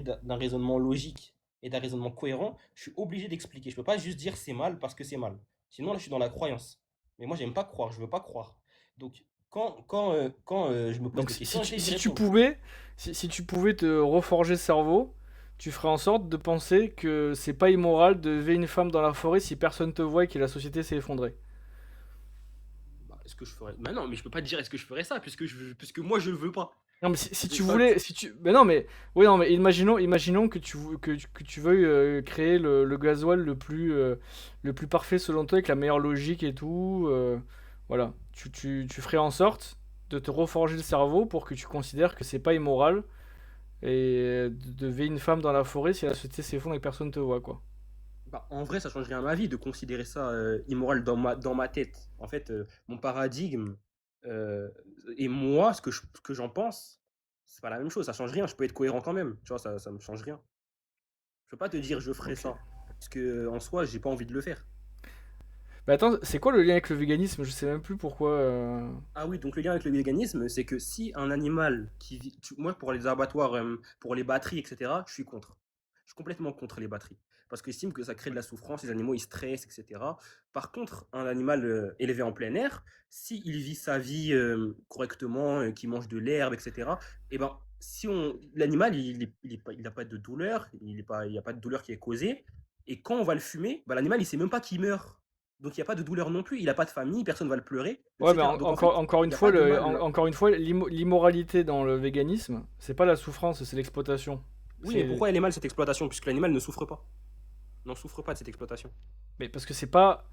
d'un raisonnement logique et d'un raisonnement cohérent, je suis obligé d'expliquer. Je peux pas juste dire c'est mal parce que c'est mal. Sinon, là, je suis dans la croyance. Mais moi, j'aime pas croire. Je veux pas croire. Donc, quand je me pose Donc des questions, j'essaie d'y si tu répondre. pouvais si tu pouvais te reforger le cerveau, tu ferais en sorte de penser que c'est pas immoral de lever une femme dans la forêt si personne te voit et que la société s'est effondrée. Bah, est-ce que je ferais. Bah non, mais je peux pas te dire est-ce que je ferais ça puisque moi, je le veux pas. Non mais si C'est tu ça. voulais, si tu, mais non mais, oui non mais imaginons que que tu veuilles créer le gasoil le plus parfait selon toi avec la meilleure logique et tout, voilà, tu ferais en sorte de te reforger le cerveau pour que tu considères que c'est pas immoral et de lever une femme dans la forêt si la société s'effondre et que personne te voit quoi. Bah, en vrai, ça change rien à ma vie de considérer ça immoral dans ma tête. En fait, mon paradigme euh, et moi, ce que j'en pense, c'est pas la même chose. Ça change rien. Je peux être cohérent quand même. Tu vois, ça me change rien. Je peux pas te dire je ferai Ok. ça. Parce que en soi, j'ai pas envie de le faire. Bah attends, c'est quoi le lien avec le véganisme? Je sais même plus pourquoi. Ah oui, donc le lien avec le véganisme, c'est que si un animal moi, pour les abattoirs, pour les batteries, etc., je suis contre. Je suis complètement contre les batteries. Parce que j'estime que ça crée de la souffrance, les animaux ils stressent, etc. Par contre, un animal élevé en plein air, s'il vit sa vie correctement, qu'il mange de l'herbe, etc., et ben, si l'animal il n'a pas de douleur, il n'y a pas de douleur qui est causée, et quand on va le fumer, bah, l'animal il sait même pas qu'il meurt. Donc il n'y a pas de douleur non plus, il n'a pas de famille, personne ne va le pleurer, Ouais, mais etc. Donc en fait, encore il une n'y a fois, pas de mal là. encore une fois, l'immoralité dans le véganisme, c'est pas la souffrance, c'est l'exploitation. Oui, mais C'est, pourquoi elle est mal cette exploitation? Puisque l'animal ne souffre pas. N'en souffre pas de cette exploitation. mais parce que c'est pas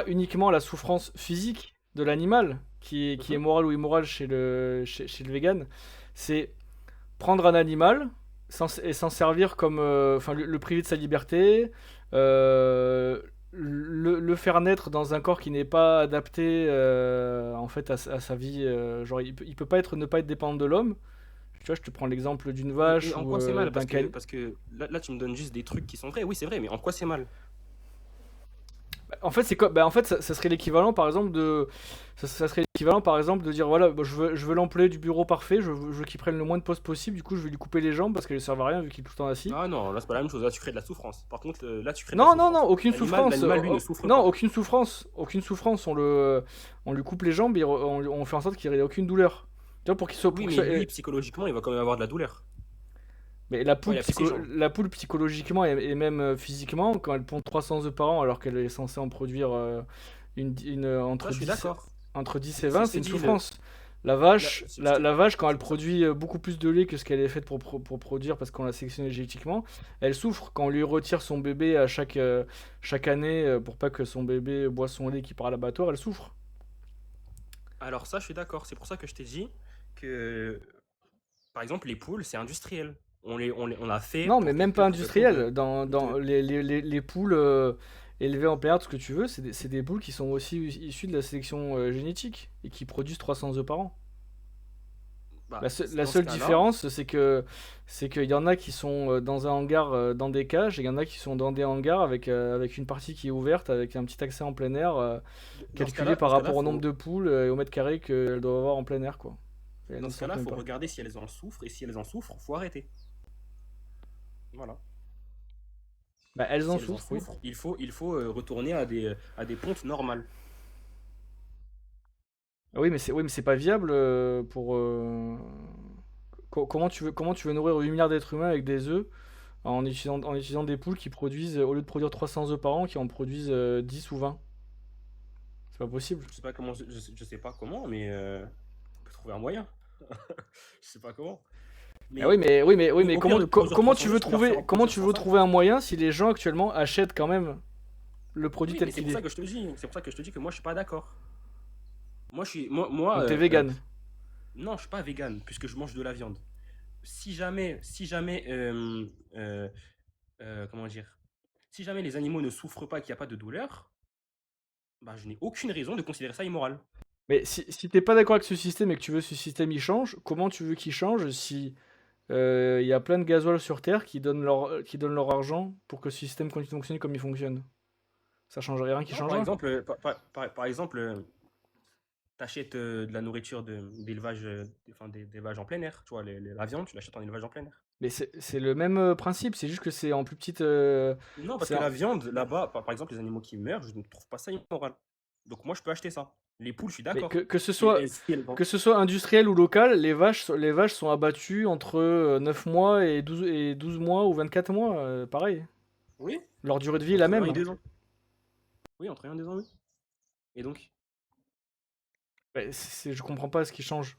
uniquement la souffrance physique de l'animal qui est Mhm. morale ou immorale chez le vegan, c'est prendre un animal et s'en servir comme, enfin, le priver de sa liberté, euh, le faire naître dans un corps qui n'est pas adapté en fait à sa vie, genre il peut pas être ne pas être dépendant de l'homme. Tu vois, je te prends l'exemple d'une Et vache en ou quoi c'est mal? d'un can. Parce que là, tu me donnes juste des trucs qui sont vrais. Oui, c'est vrai, mais en quoi c'est mal? En fait, c'est quoi? Bah, en fait, ça serait l'équivalent, par exemple, ça serait l'équivalent, par exemple, de dire voilà, bah, je veux l'employé du bureau parfait, je veux qu'il prenne le moins de postes possible, du coup, je vais lui couper les jambes parce qu'elle ne servent à rien vu qu'il est tout le temps assis. Ah non, là, c'est pas la même chose. Là, tu crée de la souffrance. Par contre, là, tu crées de la Non, non, non, souffrance. aucune souffrance. L'animal, lui, ne souffre Non, pas. aucune souffrance. Aucune souffrance. On lui coupe les jambes et on fait en sorte qu'il n'y ait aucune douleur. Tu vois, pour Oui, qu'il mais soit. lui, psychologiquement, il va quand même avoir de la douleur. Mais Quand il a plus ses jambes. la poule psychologiquement et même physiquement, quand elle pond 300 œufs par an alors qu'elle est censée en produire Ça, je suis d'accord. entre 10 et C'est 20, ce c'est que une dit souffrance. La vache, quand elle produit beaucoup plus de lait que ce qu'elle est faite pour produire parce qu'on l'a sélectionné génétiquement, elle souffre quand on lui retire son bébé à chaque année pour pas que son bébé boive son lait qui part à l'abattoir, elle souffre. Alors ça, je suis d'accord. C'est pour ça que je t'ai dit que, par exemple, les poules, c'est industriel. On a fait Non, mais même pas pour qu'elles pondent industriel. Dans de- les poules élevées en péard, tout ce que tu veux, c'est des poules qui sont aussi issues de la sélection génétique et qui produisent 300 œufs par an. Bah, La dans ce seule cas-là, différence, c'est qu'il y en a qui sont dans un hangar, dans des cages, et il y en a qui sont dans des hangars avec une partie qui est ouverte, avec un petit accès en plein air, calculé dans par ce cas-là, rapport au nombre de poules et au mètre carré qu'elles doivent avoir en plein air, quoi. Et elles dans ne ce sortent cas-là, même faut pas. regarder si elles en souffrent, et si elles en souffrent, faut arrêter. Voilà. Bah, elles Si en elles en souffrent, oui. souffrent, il faut retourner à des pontes normales. Ah oui, oui, mais c'est pas viable pour. Comment tu veux nourrir 8 milliards d'êtres humains avec des œufs en utilisant des poules qui produisent, au lieu de produire 300 œufs par an, qui en produisent 10 ou 20. C'est pas possible. Je sais pas comment, je sais pas comment, mais on peut trouver un moyen. Je sais pas comment. Ah oui, mais au pire, comment, de produire comment 300 tu veux œufs, tu peux leur trouver, faire en comment produire tu veux 105. trouver un moyen si les gens actuellement achètent quand même le produit Oui, tel mais c'est qu'il pour ça est? que je te dis. C'est pour ça que je te dis que moi, je suis pas d'accord. Moi, Donc t'es vegan. non, je suis pas vegan puisque je mange de la viande. Si jamais, comment dire, si jamais les animaux ne souffrent pas, qu'il n'y a pas de douleur, bah, je n'ai aucune raison de considérer ça immoral. Mais si t'es pas d'accord avec ce système et que tu veux que ce système il change, comment tu veux qu'il change si il y a plein de gasoil sur Terre qui donnent leur argent pour que ce système continue de fonctionner comme il fonctionne? Ça changerait rien qui Non, par changera. exemple, t'achètes de la nourriture d'élevage, d'élevage en plein air. Tu vois, la viande, tu l'achètes en élevage en plein air. Mais c'est le même principe, c'est juste que c'est en plus petite. Non, parce c'est que en- la viande, là-bas, par exemple, les animaux qui meurent, je ne trouve pas ça immoral. Donc moi, je peux acheter ça. Les poules, je suis Mais d'accord. que ce Si soit, elles- si elles vendent- que ce soit industriel ou local, les vaches sont abattues entre 9 mois et 12 mois ou 24 mois, pareil. Oui, Leur durée de vie est la entre 1 et même. 2 ans. Oui, entre 1 et 2 ans, oui. Et donc, Je comprends pas ce qui change.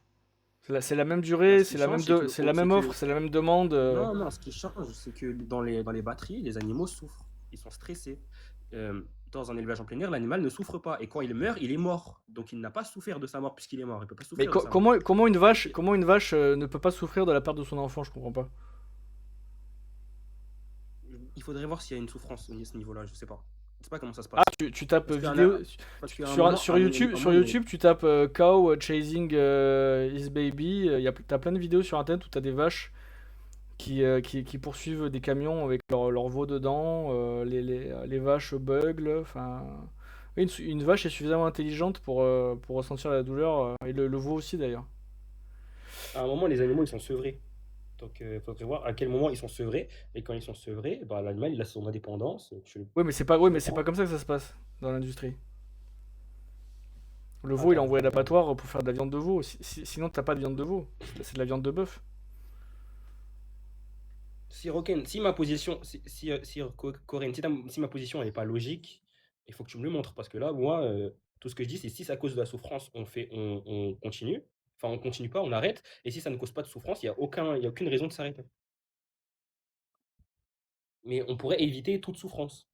C'est la même bah, durée, ce qui change, c'est que, c'est la même offre, c'est la même demande. non, non, ce qui change, c'est que dans les batteries, les animaux souffrent. Ils sont stressés. Dans un élevage en plein air, l'animal ne souffre pas. Et quand il meurt, il est mort. Donc il n'a pas souffert de sa mort puisqu'il est mort. Il peut pas Mais souffrir de sa mort. comment une vache ne peut pas souffrir de la perte de son enfant, je comprends pas. Il faudrait voir s'il y a une souffrance à ce niveau-là. Je sais pas. Je sais pas comment ça se Ah, passe. tu tapes Parce qu'à vidéo un- parce qu'à un sur, moment, sur à un YouTube, moment, sur YouTube, tu tapes cow chasing his baby. T'as plein de vidéos sur internet où t'as des vaches qui poursuivent des camions avec leur veau dedans. Les vaches beuglent. Enfin, oui, une vache est suffisamment intelligente pour ressentir la douleur, et le veau aussi d'ailleurs. à un moment, les animaux, ils sont sevrés. Donc, il faudrait voir à quel moment ils sont sevrés. Et quand ils sont sevrés, bah, l'animal, il a son indépendance. Oui, Tu mais le c'est prends. pas comme ça que ça se passe dans l'industrie. Le veau, il est Attends, envoyé à l'abattoir pour faire de la viande de veau. Sinon, t'as pas de viande de veau. C'est de la viande de bœuf. Si Roken, si ma position, Corinne, si ma position elle est pas logique, il faut que tu me le montres parce que là, moi, tout ce que je dis, c'est si c'est à cause de la souffrance, on continue. Enfin, on continue pas, on arrête. Et si ça ne cause pas de souffrance, il y a aucune raison de s'arrêter. Mais on pourrait éviter toute souffrance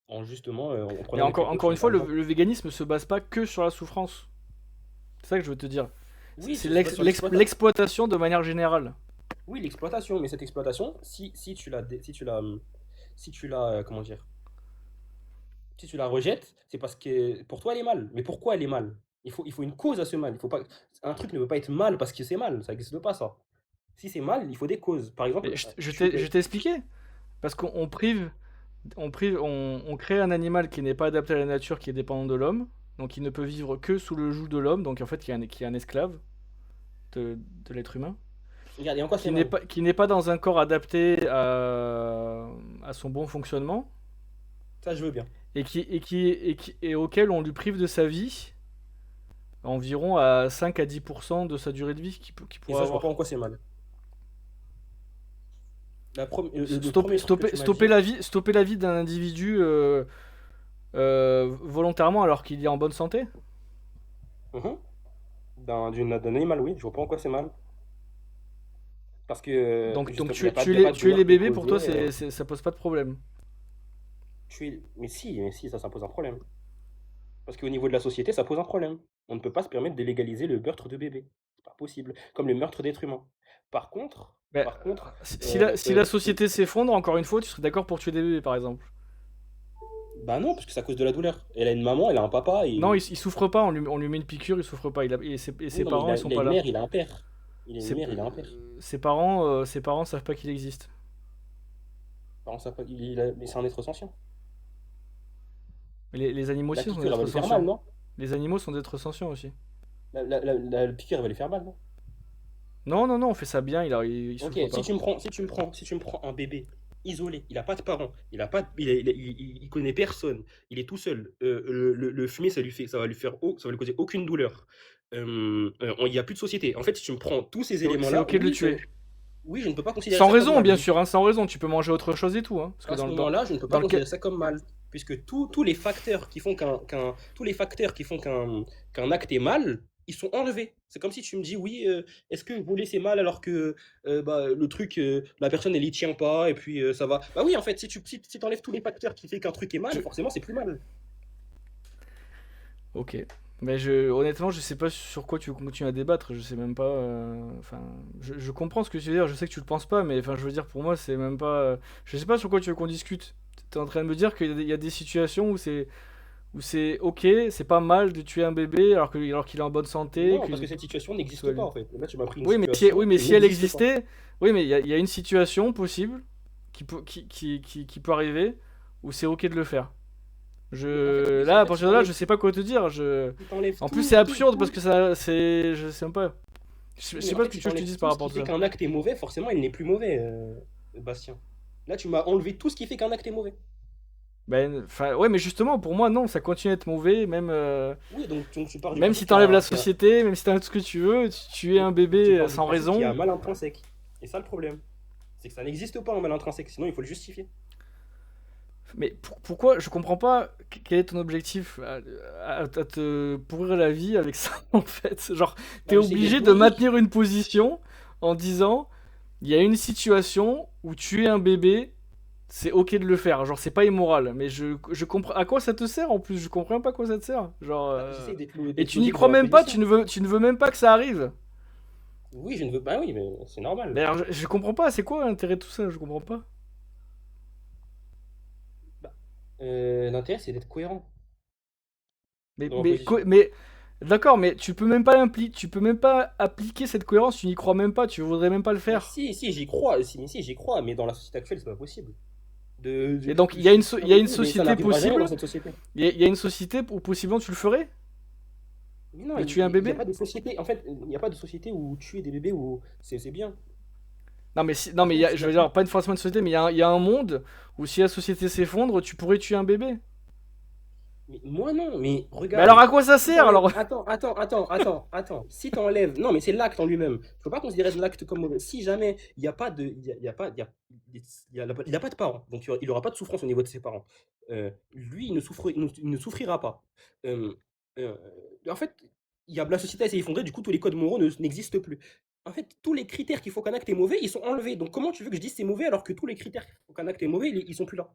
en justement, en Mais prenant des encore une précautions, fois, par exemple. le véganisme se base pas que sur la souffrance. C'est ça que je veux te dire. Oui, C'est ça se base sur l'exploitation. l'exploitation de manière générale. Oui, l'exploitation, mais cette exploitation, si tu la, comment dire, si tu la rejettes, c'est parce que pour toi elle est mal. Mais pourquoi elle est mal? Il faut une cause à ce mal. Il faut pas, un truc ne peut pas être mal parce que c'est mal. Ça n'existe pas ça. Si c'est mal, il faut des causes. Par Mais exemple, je t'ai expliqué. Parce on crée un animal qui n'est pas adapté à la nature, qui est dépendant de l'homme. Donc il ne peut vivre que sous le joug de l'homme. Donc en fait, qui est un esclave de l'être humain. regarde, et en quoi c'est mal? Qui n'est pas dans un corps adapté à son bon fonctionnement. Ça, je veux bien. Et auquel on lui prive de sa vie environ à 5 à 10% de sa durée de vie qu'il Et pourrait ça, je vois pas avoir. en quoi c'est mal. Le premier truc que tu m'as dit, Stopper la vie d'un individu volontairement alors qu'il est en bonne santé. mhm, d'un animal, oui, je vois pas en quoi c'est mal. Parce que Donc justement, il y a pas de tuer douleur les qui est bébés pour toi, causée. ça pose pas de problème. Mais si, ça pose un problème. Parce qu'au niveau de la société, ça pose un problème. On ne peut pas se permettre de légaliser le meurtre de bébés. C'est pas possible. Comme le meurtre d'êtres humains. Par contre, Ben, par contre, si la société s'effondre, encore une fois, tu serais d'accord pour tuer des bébés par exemple. bah non, parce que c'est à cause de la douleur. Elle a une maman, elle a un papa. Non, il souffre pas, on lui met une piqûre, il souffre pas. Et ses Oui, non, mais parents, ils sont il a pas une là. mère, il a un père. Il a une Ses, mère, il a un père. ses parents savent pas qu'il existe. Alors, mais c'est un être sentient. Mais les animaux La aussi sont des piqûre, elle va êtres lui faire mal, sentients. non? Les animaux sont des êtres sentients aussi. La piqûre, elle va lui faire mal, non? Non, on fait ça bien, il Ok, souffre si pas. tu me prends un bébé isolé, il a pas de parents, il a pas, il connaît personne, il est tout seul. Le fumier, ça va lui causer aucune douleur. Il n'y a plus de société. En fait, si tu me prends tous ces C'est éléments-là, ok de le oui, tuer. Oui, je ne peux pas considérer Sans ça comme raison, mal, bien oui. sûr, hein, sans raison. Tu peux manger autre chose et tout, hein. Parce que À ce dans moment-là, je ne peux dans pas le cas. considérer ça comme mal, puisque tous les facteurs qui font tous les facteurs qui font qu'un acte est mal, ils sont enlevés. C'est comme si tu me dis, oui, est-ce que voler c'est mal alors que bah, le truc, la personne elle y tient pas et puis ça va. Bah oui, en fait, si t'enlèves tous les facteurs qui font qu'un truc est mal, Je- forcément c'est plus mal. Ok. Mais honnêtement, je sais pas sur quoi tu veux continuer à débattre. Je sais même pas. Enfin, je comprends ce que tu veux dire. Je sais que tu le penses pas, mais enfin, je veux dire, pour moi, c'est même pas. Je sais pas sur quoi tu veux qu'on discute. T'es en train de me dire qu'il y a des situations où c'est ok, c'est pas mal de tuer un bébé alors qu'il est en bonne santé, Non, parce que cette situation n'existe pas en fait. Là, tu m'as pris une oui, situation mais qui si elle n'existe pas. existait, oui, mais il y a une situation possible qui peut arriver où c'est ok de le faire. Mais en fait, Là, à partir de là, je sais pas quoi te dire. si t'enlèves En plus, c'est absurde parce tout, que ça, c'est, je sais même pas. Je oui, sais mais en pas fait, ce que si tu veux que je te t'enlèves dise par tout ce rapport qui à fait ça. qu'un acte est mauvais, forcément, il n'est plus mauvais, Bastien. Là, tu m'as enlevé tout ce qui fait qu'un acte est mauvais. Ben, enfin, ouais, mais justement, pour moi, non, ça continue à être mauvais, Oui, donc tu pars du même principe si t'enlèves la qu'il y a- société, même si t'enlèves tout ce que tu veux, tu es un donc tu bébé pars du sans principe qu'il y a un raison. mal intrinsèque. Et ça, le problème, c'est que ça n'existe pas un mal intrinsèque, sinon il faut le justifier. Mais pourquoi, je comprends pas quel est ton objectif à te pourrir la vie avec ça, en fait. Genre, Bah, t'es j'essaie d'être obligé de logique. maintenir une position en disant, il y a une situation où tuer un bébé, c'est ok de le faire. Genre, c'est pas immoral. Mais je comprends. À quoi ça te sert en plus? Je comprends pas à quoi ça te sert. Genre. Bah, j'essaie Et d'être tu n'y logique crois dans ma même pas, position. tu ne veux même pas que ça arrive. Oui, je ne veux pas, oui, mais c'est normal. Mais alors, je comprends pas, c'est quoi l'intérêt de tout ça? Je comprends pas. Bah, l'intérêt, c'est d'être cohérent Mais, dans ma mais, position. mais d'accord, mais tu peux même pas appliquer cette cohérence, tu n'y crois même pas, tu voudrais même pas le Bah, faire. si, j'y crois, si, j'y crois, mais dans la société actuelle, c'est pas possible. Et donc, Je suis il un y a une bébé, mais ça société n'arrivera jamais dans possible, cette société. il y a une société où possiblement tu le ferais Mais non, de tuer un il n'y a bébé? pas de société. En fait, il n'y a pas de société où tuer des bébés où c'est bien. Non, mais, non, Par mais contre, s'il je y a veux dire, pas une forcément une société, mais il y a un monde où si la société s'effondre, tu pourrais tuer un bébé. Mais moi non, mais Mais alors regarde. à quoi ça Si sert t'enlèves. alors? Attends. Si t'enlèves. Non, mais c'est l'acte en lui-même. Tu peux pas considérer l'acte comme mauvais. Si jamais il n'y a pas de. Il y a pas. Il a pas de parents. Donc il aura pas de souffrance au niveau de ses parents. Lui, il ne souffrira pas. Euh, euh, En fait, la société elle s'est effondrée, du coup, tous les codes moraux n'existent plus. En fait, tous les critères qui font qu'un acte est mauvais, ils sont enlevés. Donc comment tu veux que je dise c'est mauvais alors que tous les critères qui font qu'un acte est mauvais, ils sont plus là?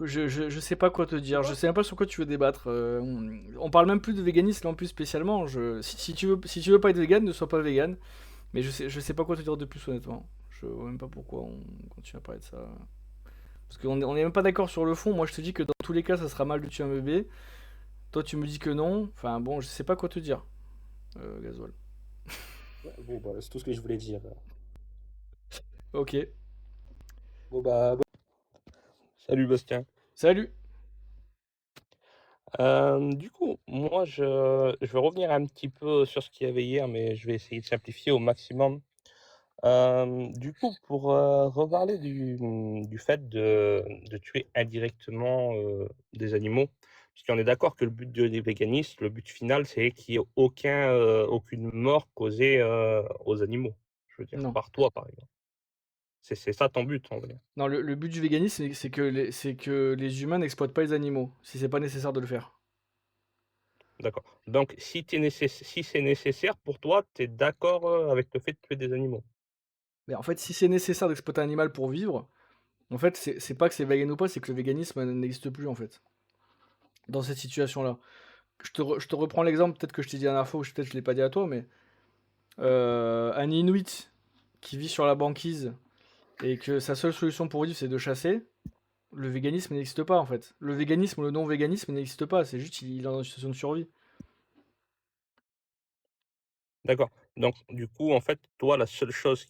Je sais pas quoi te Tu dire, je vois? sais même pas sur quoi tu veux débattre. On parle même plus de véganisme en plus spécialement. Si tu veux pas être vegan, ne sois pas vegan. Mais je sais pas quoi te dire de plus honnêtement. Je vois même pas pourquoi on continue à parler de ça. Parce on est même pas d'accord sur le fond. Moi je te dis que dans tous les cas ça sera mal de tuer un bébé. Toi tu me dis que non. Enfin bon, je sais pas quoi te dire, Gasoil. Ouais, bon, bah, c'est tout ce que je voulais dire. Ok. Bon, bah, salut Bastien. Salut. Du coup, moi, je vais revenir un petit peu sur ce qu'il y avait hier, mais je vais essayer de simplifier au maximum. Du coup, pour reparler du fait de tuer indirectement des animaux, parce qu'on est d'accord que le but des véganistes, le but final, c'est qu'il n'y ait aucune mort causée aux animaux. Je veux dire, Non. par toi, par exemple. C'est ça ton but, en vrai. Non, le but du véganisme c'est que les humains n'exploitent pas les animaux si c'est pas nécessaire de le faire. D'accord. Donc, si c'est nécessaire pour toi, tu es d'accord avec le fait de tuer des animaux. Mais en fait, si c'est nécessaire d'exploiter un animal pour vivre, en fait, c'est pas que c'est vegan ou pas, c'est que le véganisme n'existe plus en fait. Dans cette situation-là. Je te reprends l'exemple, peut-être que je t'ai dit la dernière fois, ou peut-être je l'ai pas dit à toi, mais un Inuit qui vit sur la banquise et que sa seule solution pour vivre c'est de chasser, le véganisme n'existe pas en fait. Le véganisme ou le non-véganisme n'existe pas, c'est juste il est dans une situation de survie. D'accord. Donc, du coup, en fait, toi, la seule chose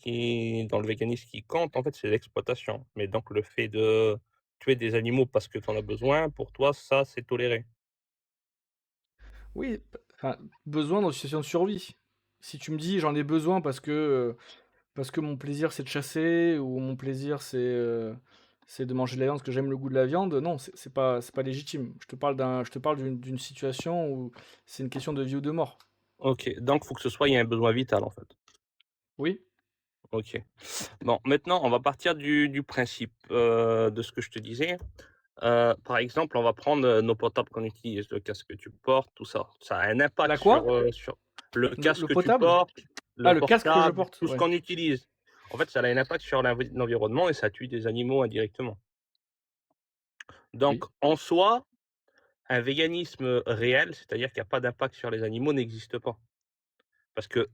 dans le véganisme qui compte, en fait, c'est l'exploitation. Mais donc, le fait de tuer des animaux parce que tu en as besoin, pour toi, ça, c'est toléré. Oui, enfin, besoin dans une situation de survie. Si tu me dis j'en ai besoin parce que mon plaisir c'est de chasser ou mon plaisir c'est de manger de la viande parce que j'aime le goût de la viande, non, c'est pas légitime. Je te parle d'une situation où c'est une question de vie ou de mort. Ok. Donc, il faut que il y ait un besoin vital, en fait. Oui, Ok. Bon, maintenant, on va partir du principe de ce que je te disais. Par exemple, on va prendre nos portables qu'on utilise, le casque que tu portes, tout ça. Ça a un impact La quoi? sur le Le casque que tu potable? portes, Ah, le le casque que je portable, porte, tout ce ouais. qu'on utilise. En fait, ça a un impact sur l'environnement et ça tue des animaux indirectement. Donc, Oui. en soi, un véganisme réel, c'est-à-dire qu'il n'y a pas d'impact sur les animaux, n'existe pas. Parce que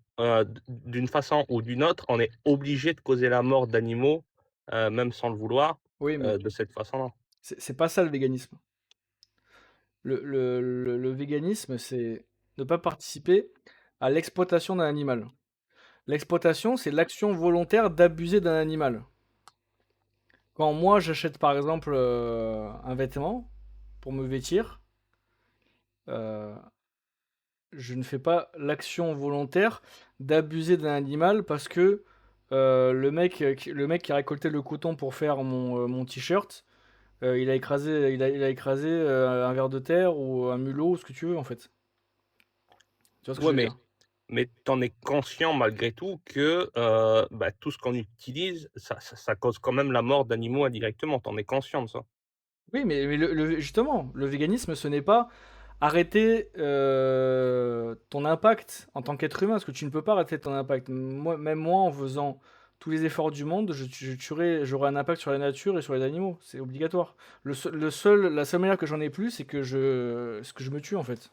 d'une façon ou d'une autre, on est obligé de causer la mort d'animaux, même sans le vouloir, Oui, mais de cette façon-là. c'est pas ça le véganisme. Le véganisme, c'est ne pas participer à l'exploitation d'un animal. L'exploitation, c'est l'action volontaire d'abuser d'un animal. Quand moi j'achète par exemple un vêtement pour me vêtir, euh, je ne fais pas l'action volontaire d'abuser d'un animal parce que le mec qui a récolté le coton pour faire mon t-shirt, il a écrasé un ver de terre ou un mulot ou ce que tu veux en fait. Tu vois ce que je Ouais, veux dire? mais tu en es conscient malgré tout que bah, tout ce qu'on utilise, ça cause quand même la mort d'animaux indirectement. Tu en es conscient de ça. Oui, mais justement, le véganisme, ce n'est pas arrêter ton impact en tant qu'être humain, parce que tu ne peux pas arrêter ton impact. Moi, même moi, en faisant tous les efforts du monde, j'aurai un impact sur la nature et sur les animaux. C'est obligatoire. La seule manière que j'en ai plus, c'est c'est que je me tue en fait,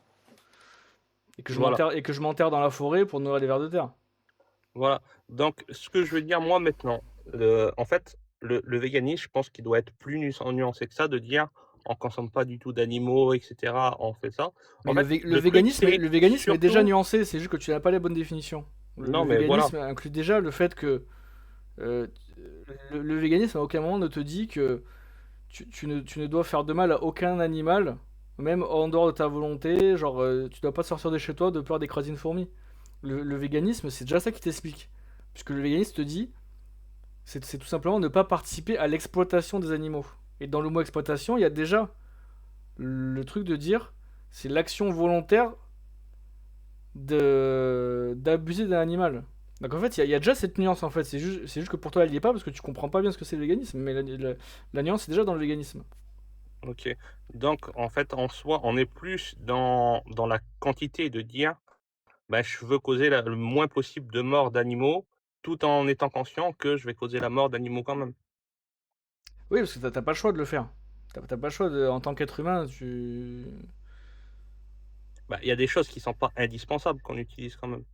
Voilà. et que je m'enterre dans la forêt pour nourrir les vers de terre. Voilà. Donc, ce que je veux dire, moi, maintenant, en fait, le véganisme, je pense qu'il doit être plus nuancé que ça, de dire on consomme pas du tout d'animaux, etc. On fait ça. Mais En fait, le truc, c'est le véganisme est déjà surtout. nuancé, c'est juste que tu n'as pas les bonnes définitions. Le Non, mais voilà. véganisme inclut déjà le fait que euh, le véganisme à aucun moment ne te dit que tu ne dois faire de mal à aucun animal, même en dehors de ta volonté, genre tu dois pas sortir de chez toi de peur d'écraser une fourmi. Le véganisme, c'est déjà ça qui t'explique. Puisque le véganisme te dit, c'est tout simplement ne pas participer à l'exploitation des animaux. Et dans le mot exploitation, il y a déjà le truc de dire, c'est l'action volontaire d'abuser d'un animal. Donc en fait, il y a déjà cette nuance en fait. C'est juste que pour toi, elle n'y est pas parce que tu comprends pas bien ce que c'est le véganisme. Mais la nuance est déjà dans le véganisme. Ok. Donc, en fait, en soi, on est plus dans la quantité de dire bah, je veux causer le moins possible de morts d'animaux, tout en étant conscient que je vais causer la mort d'animaux quand même. Oui, parce que t'as pas le choix de le faire. T'as pas le choix en tant qu'être humain, tu. Bah, il y a des choses qui sont pas indispensables qu'on utilise quand même.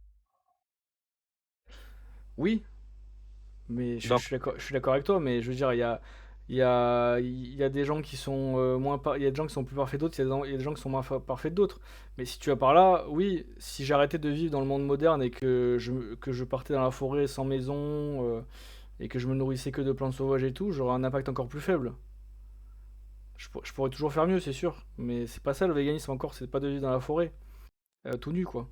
Oui, mais Donc, je suis d'accord avec toi, mais je veux dire, il y a des gens qui sont il y a des gens qui sont plus parfaits d'autres, il y a des gens qui sont moins parfaits d'autres. Mais si tu vas par là, oui, si j'arrêtais de vivre dans le monde moderne et que je partais dans la forêt sans maison et que je me nourrissais que de plantes sauvages et tout, j'aurais un impact encore plus faible. Je pourrais toujours faire mieux, c'est sûr, mais c'est pas ça le véganisme encore, c'est pas de vivre dans la forêt, tout nu quoi.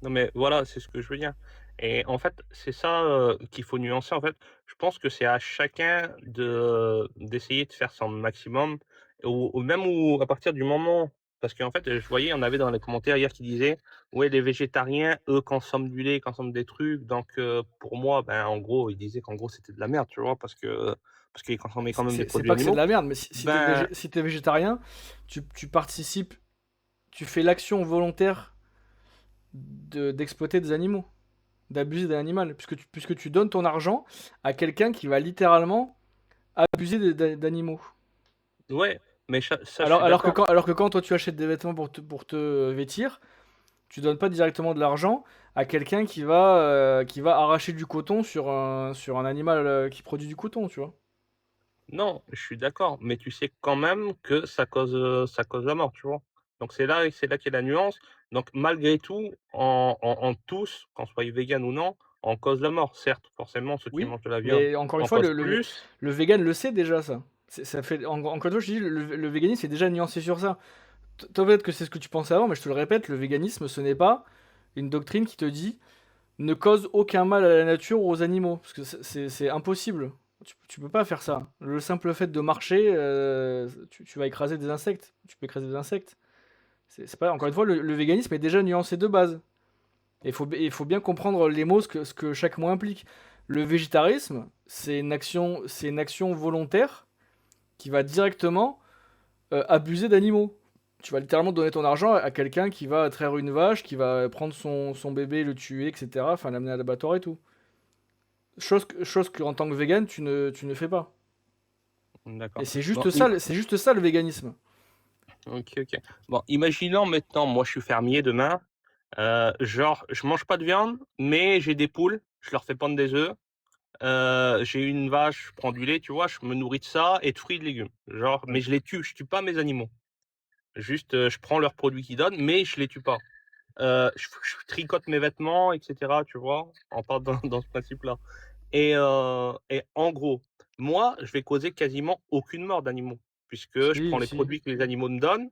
non mais voilà, c'est ce que je veux dire. Et en fait, c'est ça qu'il faut nuancer. En fait, je pense que c'est à chacun d'essayer de faire son maximum, ou même à partir du moment, parce qu'en fait, je voyais, on avait dans les commentaires hier qui disaient, ouais, les végétariens, eux, consomment du lait, consomment des trucs. Donc, pour moi, ben, en gros, ils disaient qu'en gros, c'était de la merde, tu vois, parce qu'ils consommaient quand même des C'est produits pas que c'est de animaux. la merde, mais Ben, si t'es végétarien, tu participes, tu fais l'action volontaire d'exploiter des animaux, d'abuser d'un animal, puisque tu donnes ton argent à quelqu'un qui va littéralement abuser d'animaux. ouais, mais ça, je suis d'accord. Alors que quand toi tu achètes des vêtements pour te vêtir, tu donnes pas directement de l'argent à quelqu'un qui va arracher du coton sur un animal qui produit du coton, tu vois. Non, je suis d'accord, mais tu sais quand même que ça cause la mort, tu vois? Donc c'est là qu'il y a la nuance. Donc malgré tout, en tous, qu'on soit végan ou non, on cause la mort. Certes, forcément, ceux qui Oui, mangent de la viande mais encore une en fois, causent plus. le vegan le sait déjà ça. Encore une fois, je dis, le véganisme est déjà nuancé sur ça. Toi, peut-être que c'est ce que tu pensais avant, mais je te le répète, le véganisme, ce n'est pas une doctrine qui te dit ne cause aucun mal à la nature ou aux animaux. Parce que c'est impossible. Tu peux pas faire ça. Le simple fait de marcher, tu vas écraser des insectes. Tu peux écraser des insectes. C'est pas, encore une fois, le véganisme est déjà nuancé de base. Il faut bien comprendre les mots, ce que chaque mot implique. Le végétarisme, c'est une action volontaire qui va directement abuser d'animaux. Tu vas littéralement donner ton argent à quelqu'un qui va traire une vache, qui va prendre son bébé, le tuer, etc. Enfin, l'amener à l'abattoir et tout. Chose que en tant que vegan, tu ne fais pas. Et D'accord. c'est Bon, juste ça le véganisme. ok. Bon, imaginons maintenant, moi je suis fermier demain, genre je mange pas de viande, mais j'ai des poules, je leur fais pondre des œufs, j'ai une vache, je prends du lait, tu vois, je me nourris de ça et de fruits et de légumes. Genre, mais je tue pas mes animaux. Juste, je prends leurs produits qu'ils donnent, mais je les tue pas. Je tricote mes vêtements, etc., tu vois, on part dans ce principe-là. Et en gros, moi, je vais causer quasiment aucune mort d'animaux, puisque je prends Si, les si. produits que les animaux me donnent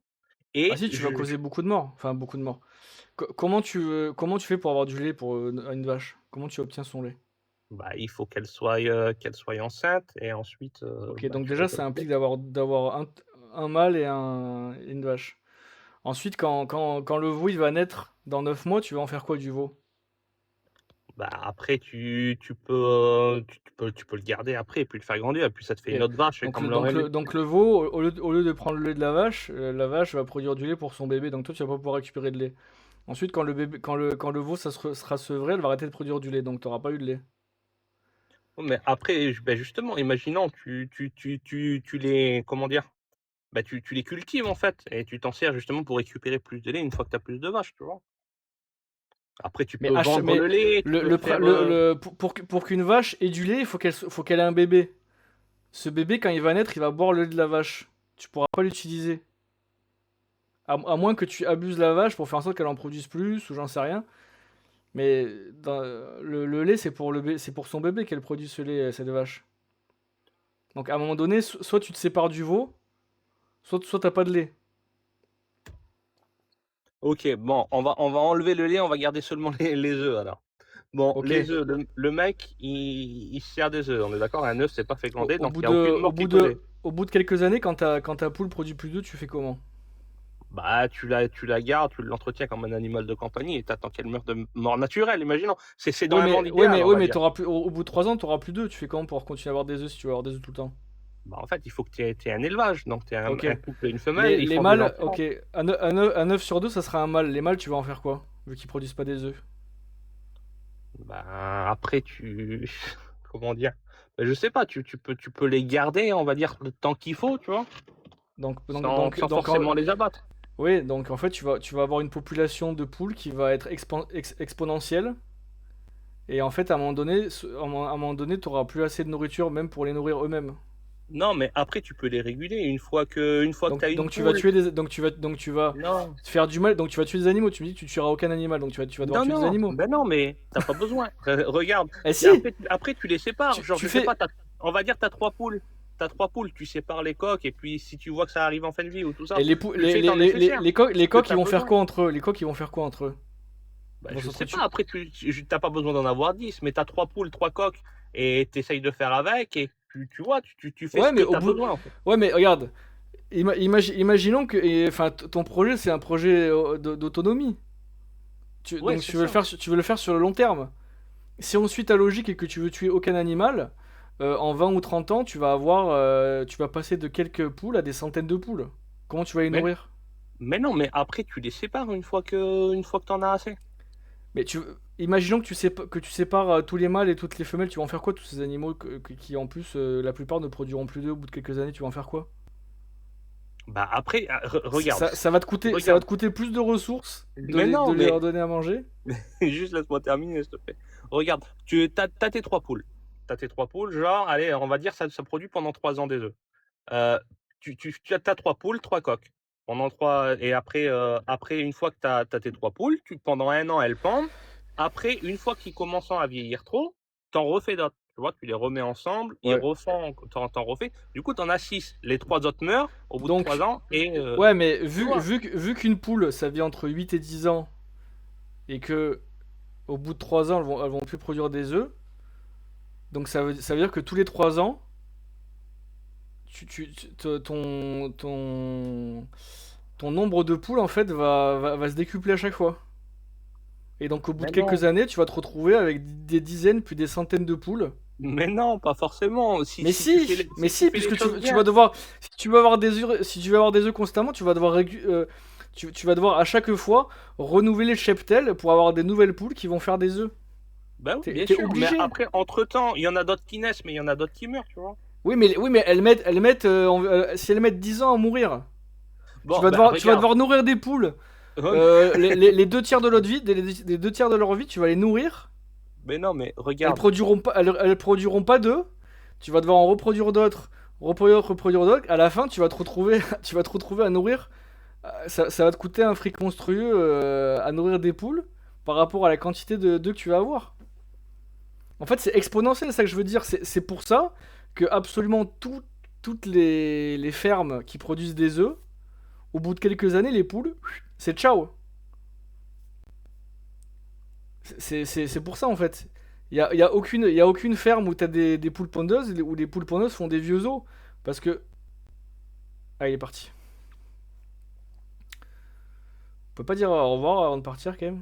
Ah et si, tu vas causer beaucoup de morts. Enfin, beaucoup de morts. Comment tu fais pour avoir du lait pour une vache? Comment tu obtiens son lait? bah, il faut qu'elle soit enceinte et ensuite, Ok, bah, donc tu déjà, ça récoltes le lait. implique d'avoir un mâle et une vache. Ensuite, quand le veau il va naître dans 9 mois, tu vas en faire quoi du veau? Bah, après tu peux le garder après et puis le faire grandir et puis ça te fait une Ok. autre vache et comme le lait. Donc le veau, au lieu de prendre le lait de la vache va produire du lait pour son bébé. Donc toi, tu vas pas pouvoir récupérer de lait. Ensuite, quand le veau sera sevré, elle va arrêter de produire du lait. Donc tu n'auras pas eu de lait. Mais après, bah, justement, imaginons, tu les, comment dire? Bah, tu les cultives en fait et tu t'en sers justement pour récupérer plus de lait une fois que tu as plus de vaches, tu vois? Après tu peux vendre Mais le lait, tu peux faire, pour qu'une vache ait du lait, faut qu'elle ait un bébé. Ce bébé, quand il va naître, il va boire le lait de la vache. Tu pourras pas l'utiliser. À moins que tu abuses la vache pour faire en sorte qu'elle en produise plus, ou j'en sais rien. Mais le lait, c'est pour son bébé qu'elle produit ce lait, cette vache. Donc à un moment donné, soit tu te sépares du veau, soit t'as pas de lait. OK, bon, on va enlever le lait, on va garder seulement les œufs alors. Bon, Ok. les œufs, le mec, il se sert des œufs, on est d'accord? Un œuf, c'est pas fécondé, Au donc bout il y a aucune mort qui peut naître. au bout de quelques années, quand ta poule produit plus d'œufs, tu fais comment? Bah, tu la gardes, tu l'entretiens comme un animal de compagnie et t'attends qu'elle meure de mort naturelle, imaginons. C'est dans un monde idéal, on va dire. Au bout de 3 ans, t'auras plus d'œufs. Tu fais comment pour continuer à avoir des œufs si tu veux avoir des œufs tout le temps? Bah, en fait, il faut que tu aies un élevage, donc tu Ok. un couple et une femelle, ils Les font des mâles, enfants. ok. Un œuf sur deux, ça sera un mâle. Les mâles, tu vas en faire quoi? Vu qu'ils produisent pas des œufs. Bah, après comment dire? Bah, je sais pas, tu peux les garder, on va dire, le temps qu'il faut, tu vois? Sans forcément les abattre. oui, donc en fait, tu vas avoir une population de poules qui va être exponentielle. Et en fait, à un moment donné, tu n'auras plus assez de nourriture, même pour les nourrir eux-mêmes. Non, mais après, tu peux les réguler. Une fois que tu as une Tu vas poule. tuer donc tu vas Non, faire du mal, donc tu vas tuer des animaux. Tu me dis que tu tueras aucun animal, donc tu vas devoir tuer des animaux. ben non, mais t'as pas besoin. Regarde. Eh Et si! après, tu les sépares. Genre, Tu je sais fais. pas, on va dire, t'as 3 poules. T'as 3 poules, tu sépares les coques, et puis si tu vois que ça arrive en fin de vie ou tout ça, Et tu le fais temps nécessaire. les Ce que coqs, ils t'as vont faire besoin. quoi entre eux? Les coqs, ils vont faire quoi entre eux? Bah, Ils vont je sais s'entretuer. pas, après, t'as pas besoin d'en avoir 10, mais t'as 3 poules, 3 coques, et t'essayes de faire avec, et tu vois, tu fais Ouais, ce mais que t'as besoin, en fait. ouais, mais regarde. Imaginons que. Enfin, ton projet, c'est un projet d'autonomie. Ouais, Donc c'est ça. tu veux le faire sur le long terme. Si on suit ta logique et que tu veux tuer aucun animal, en 20 ou 30 ans, tu vas passer de quelques poules à des centaines de poules. Comment tu vas les Mais, nourrir? mais non, mais après, tu les sépares une fois que t'en as assez. Mais imaginons que tu sépares tous les mâles et toutes les femelles, tu vas en faire quoi tous ces animaux qui en plus la plupart ne produiront plus d'œufs au bout de quelques années, tu vas en faire quoi? Bah après, regarde. Ça va te coûter Regarde. plus de ressources Mais non, de leur donner à manger. juste laisse-moi terminer, s'il te plaît. Regarde, t'as tes 3 poules. T'as tes 3 poules, genre, allez, on va dire ça produit pendant 3 ans des œufs. Tu as 3 poules, 3 coques. Pendant 3 et après une fois que t'as tes 3 poules, pendant un an elles pendent. Après, une fois qu'ils commencent à vieillir trop, t'en refais d'autres. Tu vois, tu les remets ensemble, ils Ouais. refont, t'en refais. Du coup, t'en as 6. Les 3 autres meurent au bout de Donc, 3 ans et ouais, mais tu vois. vu qu'une poule, ça vit entre 8 et 10 ans, et que au bout de 3 ans, elles vont plus produire des œufs, donc ça veut dire que tous les 3 ans, ton nombre de poules, en fait, va se décupler à chaque fois. Et donc au bout Mais de quelques non, années, tu vas te retrouver avec des dizaines puis des centaines de poules. mais non, pas forcément. Mais Si tu fais si, les, mais si tu si, fais les puisque choses tu bien. vas devoir, si tu veux avoir des œufs, si tu veux avoir des œufs constamment, tu vas devoir tu vas devoir à chaque fois renouveler le cheptel pour avoir des nouvelles poules qui vont faire des œufs. Ben oui, bien T'es sûr. Mais obligé. après, entre-temps, il y en a d'autres qui naissent, mais il y en a d'autres qui meurent, tu vois. Oui, mais si elles mettent 10 ans à mourir, Bon, ben tu vas regarde. devoir nourrir des poules. Ouais, Les 2 tiers de leur vie, les 2 tiers de leur vie, tu vas les nourrir. mais non, mais Elles regarde. produiront pas, elles produiront pas d'œufs. Tu vas devoir en reproduire d'autres, reproduire d'autres. À la fin, tu vas te retrouver, tu vas te retrouver à nourrir. Ça va te coûter un fric monstrueux à nourrir des poules par rapport à la quantité d'œufs que tu vas avoir. En fait, c'est exponentiel, c'est ça que je veux dire. C'est pour ça que absolument toutes les fermes qui produisent des œufs, au bout de quelques années, les poules, c'est ciao. C'est pour ça en fait. Y a aucune ferme où t'as des poules pondeuses, où les poules pondeuses font des vieux os. Parce que. Ah, il est parti. On peut pas dire au revoir avant de partir quand même.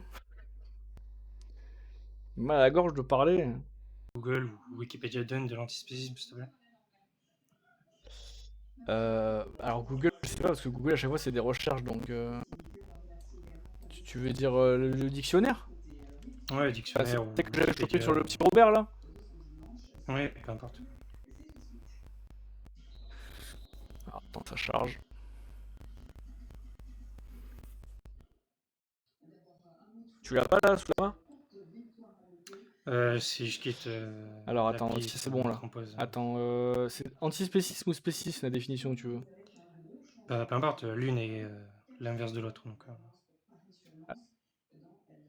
J'ai mal à la gorge de parler. Google ou Wikipédia donne de l'antispécisme, s'il te plaît. Alors Google, je sais pas, parce que Google à chaque fois c'est des recherches donc. Tu veux dire le dictionnaire? Ouais, Ah, dictionnaire ou c'est que j'avais chopé Wikipédia. sur le petit Robert là. Ouais, peu importe. Alors, attends, ça charge. Tu l'as pas là sous la main? Si je quitte Alors attends, l'appli, si ça c'est bon là. compose. Attends, c'est antispécisme ou spécisme la définition que tu veux? Peu importe, l'une est l'inverse de l'autre. Donc,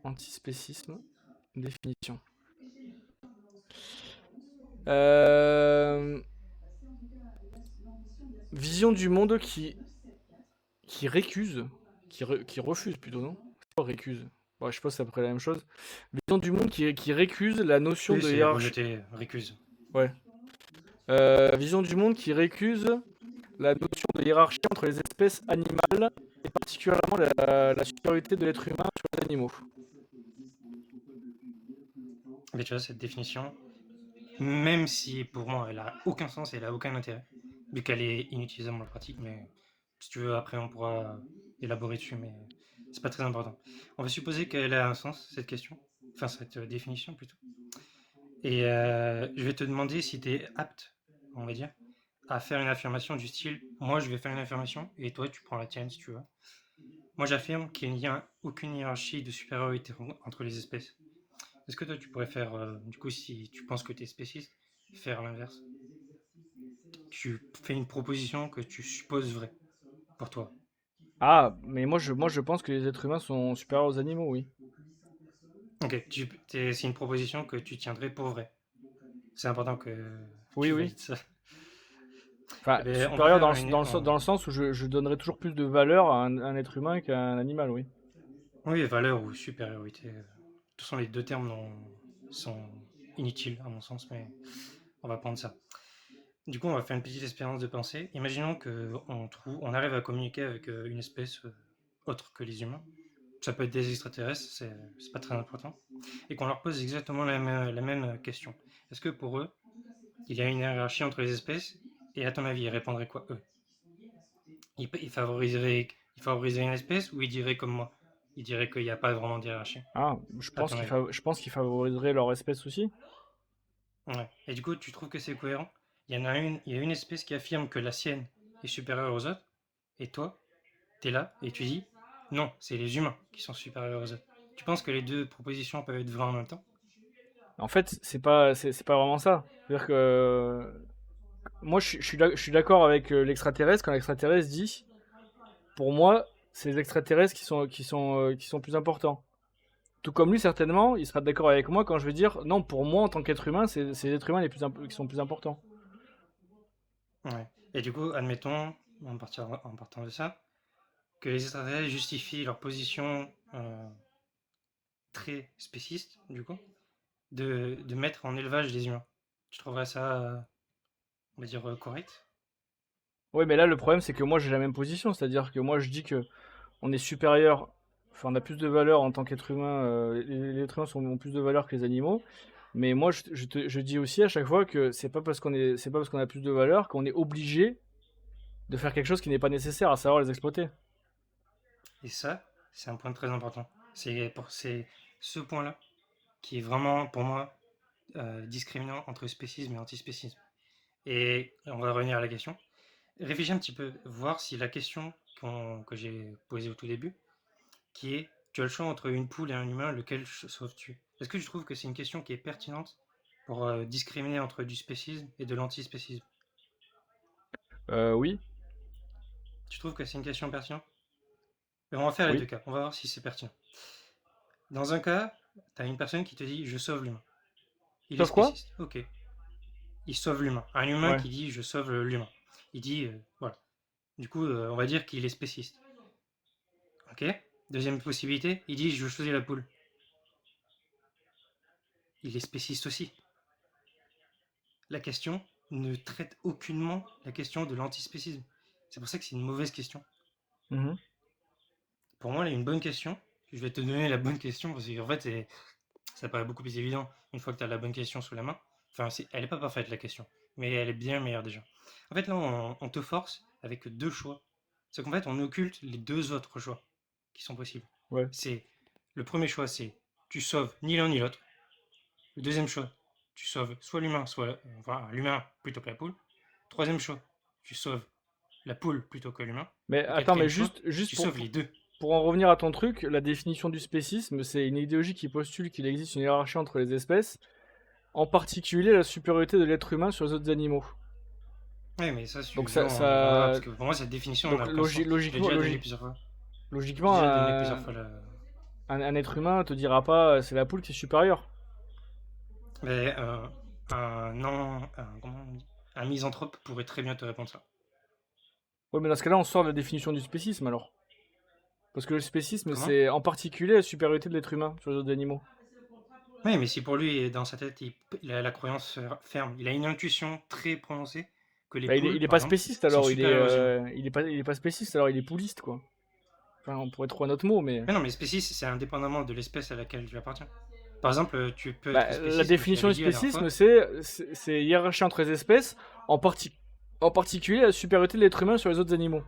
Antispécisme, définition. Euh, Vision du monde qui récuse, qui refuse plutôt, non? C'est pas récuse. Ouais, je sais pas si c'est après la même chose. Vision du monde qui récuse la notion oui, de c'est hiérarchie. rejeté, récuse. Ouais. Vision du monde qui récuse la notion de hiérarchie entre les espèces animales et particulièrement la supériorité de l'être humain sur les animaux. Mais tu vois, cette définition, même si pour moi elle a aucun sens et elle a aucun intérêt, vu qu'elle est inutilisable en pratique, mais si tu veux, après on pourra élaborer dessus, mais c'est pas très important. On va supposer qu'elle a un sens, cette question, enfin cette définition plutôt. Et je vais te demander si tu es apte, on va dire, à faire une affirmation du style moi je vais faire une affirmation et toi tu prends la tienne si tu veux. Moi j'affirme qu'il n'y a aucune hiérarchie de supériorité entre les espèces. Est-ce que toi tu pourrais faire, du coup, si tu penses que tu es spéciste, faire l'inverse? Tu fais une proposition que tu supposes vraie pour toi. Ah, mais moi je pense que les êtres humains sont supérieurs aux animaux, oui. Ok, c'est une proposition que tu tiendrais pour vraie. C'est important que Oui, tu oui. valides ça. Enfin, Eh ben, on peut supérieur faire une... dans le sens où je donnerais toujours plus de valeur à un être humain qu'à un animal, oui. Oui, valeur ou supériorité. De toute façon, les deux termes sont inutiles à mon sens, mais on va prendre ça. Du coup, on va faire une petite expérience de pensée. Imaginons on arrive à communiquer avec une espèce autre que les humains. Ça peut être des extraterrestres, c'est pas très important. Et qu'on leur pose exactement la même question. Est-ce que pour eux, il y a une hiérarchie entre les espèces? Et à ton avis, ils répondraient quoi, eux? Ils favoriseraient une espèce ou ils diraient comme moi? Ils diraient qu'il n'y a pas vraiment de hiérarchie, Ah, à ton avis? je pense qu'ils favoriseraient leur espèce aussi. Ouais. Et du coup, tu trouves que c'est cohérent? Il y a une espèce qui affirme que la sienne est supérieure aux autres, et toi, tu es là et tu dis non, c'est les humains qui sont supérieurs aux autres. Tu penses que les deux propositions peuvent être vraies en même temps? En fait, c'est pas vraiment ça. C'est-à-dire que moi je suis d'accord avec l'extraterrestre quand l'extraterrestre dit pour moi, c'est les extraterrestres qui sont plus importants. Tout comme lui, certainement, il sera d'accord avec moi quand je vais dire non, pour moi, en tant qu'être humain, c'est les êtres humains qui sont plus importants. Ouais. Et du coup, admettons, en partant de ça, que les extraterrestres justifient leur position très spéciste, du coup, de mettre en élevage des humains. Tu trouverais ça, on va dire, correct? Oui, mais là, le problème, c'est que moi, j'ai la même position. C'est-à-dire que moi, je dis que on est supérieur Enfin, on a plus de valeur en tant qu'être humain. Les êtres humains ont plus de valeur que les animaux. Mais moi, je dis aussi à chaque fois que c'est pas parce qu'on a plus de valeur qu'on est obligé de faire quelque chose qui n'est pas nécessaire, à savoir les exploiter. Et ça, c'est un point très important. C'est ce point-là qui est vraiment, pour moi, discriminant entre spécisme et antispécisme. Et on va revenir à la question. Réfléchis un petit peu, voir si la question que j'ai posée au tout début, qui est, tu as le choix entre une poule et un humain, lequel sauves-tu? Est-ce que tu trouves que c'est une question qui est pertinente pour discriminer entre du spécisme et de l'antispécisme? Oui, Tu trouves que c'est une question pertinente? Et on va faire les deux oui. cas, on va voir si c'est pertinent. Dans un cas, tu as une personne qui te dit je sauve l'humain. Il est Sauf quoi? spéciste, ok. Il sauve l'humain. Un humain Ouais. qui dit je sauve l'humain. Il dit voilà. Du coup, on va dire qu'il est spéciste. Ok. Deuxième possibilité, il dit je choisis la poule. Il est spéciste aussi. La question ne traite aucunement la question de l'antispécisme. C'est pour ça que c'est une mauvaise question. Mhm. Pour moi, elle est une bonne question. Je vais te donner la bonne question parce qu'en fait, ça paraît beaucoup plus évident une fois que tu as la bonne question sous la main. Enfin, elle n'est pas parfaite la question, mais elle est bien meilleure déjà. En fait, là, on te force avec deux choix. C'est qu'en fait, on occulte les deux autres choix qui sont possibles. Ouais. C'est le premier choix, c'est tu sauves ni l'un ni l'autre. Le deuxième choix, tu sauves soit l'humain, soit enfin, l'humain plutôt que la poule. Troisième choix, tu sauves la poule plutôt que l'humain. Mais Le attends, mais quatrième choix, juste tu sauves les deux. pour en revenir à ton truc, la définition du spécisme, c'est une idéologie qui postule qu'il existe une hiérarchie entre les espèces, en particulier la supériorité de l'être humain sur les autres animaux. Oui, mais ça, si tu Donc veux, on y reviendra, parce que pour moi, cette définition n'a aucun sens. Je l'ai déjà donné plusieurs fois. J'ai logiquement, déjà donné plusieurs fois la... un être humain te dira pas c'est la poule qui est supérieure. Mais comment on dit, un misanthrope pourrait très bien te répondre ça. Ouais, mais dans ce cas-là, on sort de la définition du spécisme alors. Parce que le spécisme, Comment? c'est en particulier la supériorité de l'être humain sur les autres animaux. Oui, mais si pour lui, dans sa tête, il a la croyance ferme, il a une intuition très prononcée que les Bah, poules, il est par pas exemple, spéciste sont alors, supérieures aux humains. il est pas spéciste alors, il est pouliste quoi. Enfin, on pourrait trouver un autre mot, mais. Mais non, mais spéciste, c'est indépendamment de l'espèce à laquelle tu appartiens. Par exemple, tu peux Bah, être la spéciste, comme je définition t'avais du dit la dernière spécisme, fois. c'est hiérarchie entre les espèces, en particulier la supériorité de l'être humain sur les autres animaux.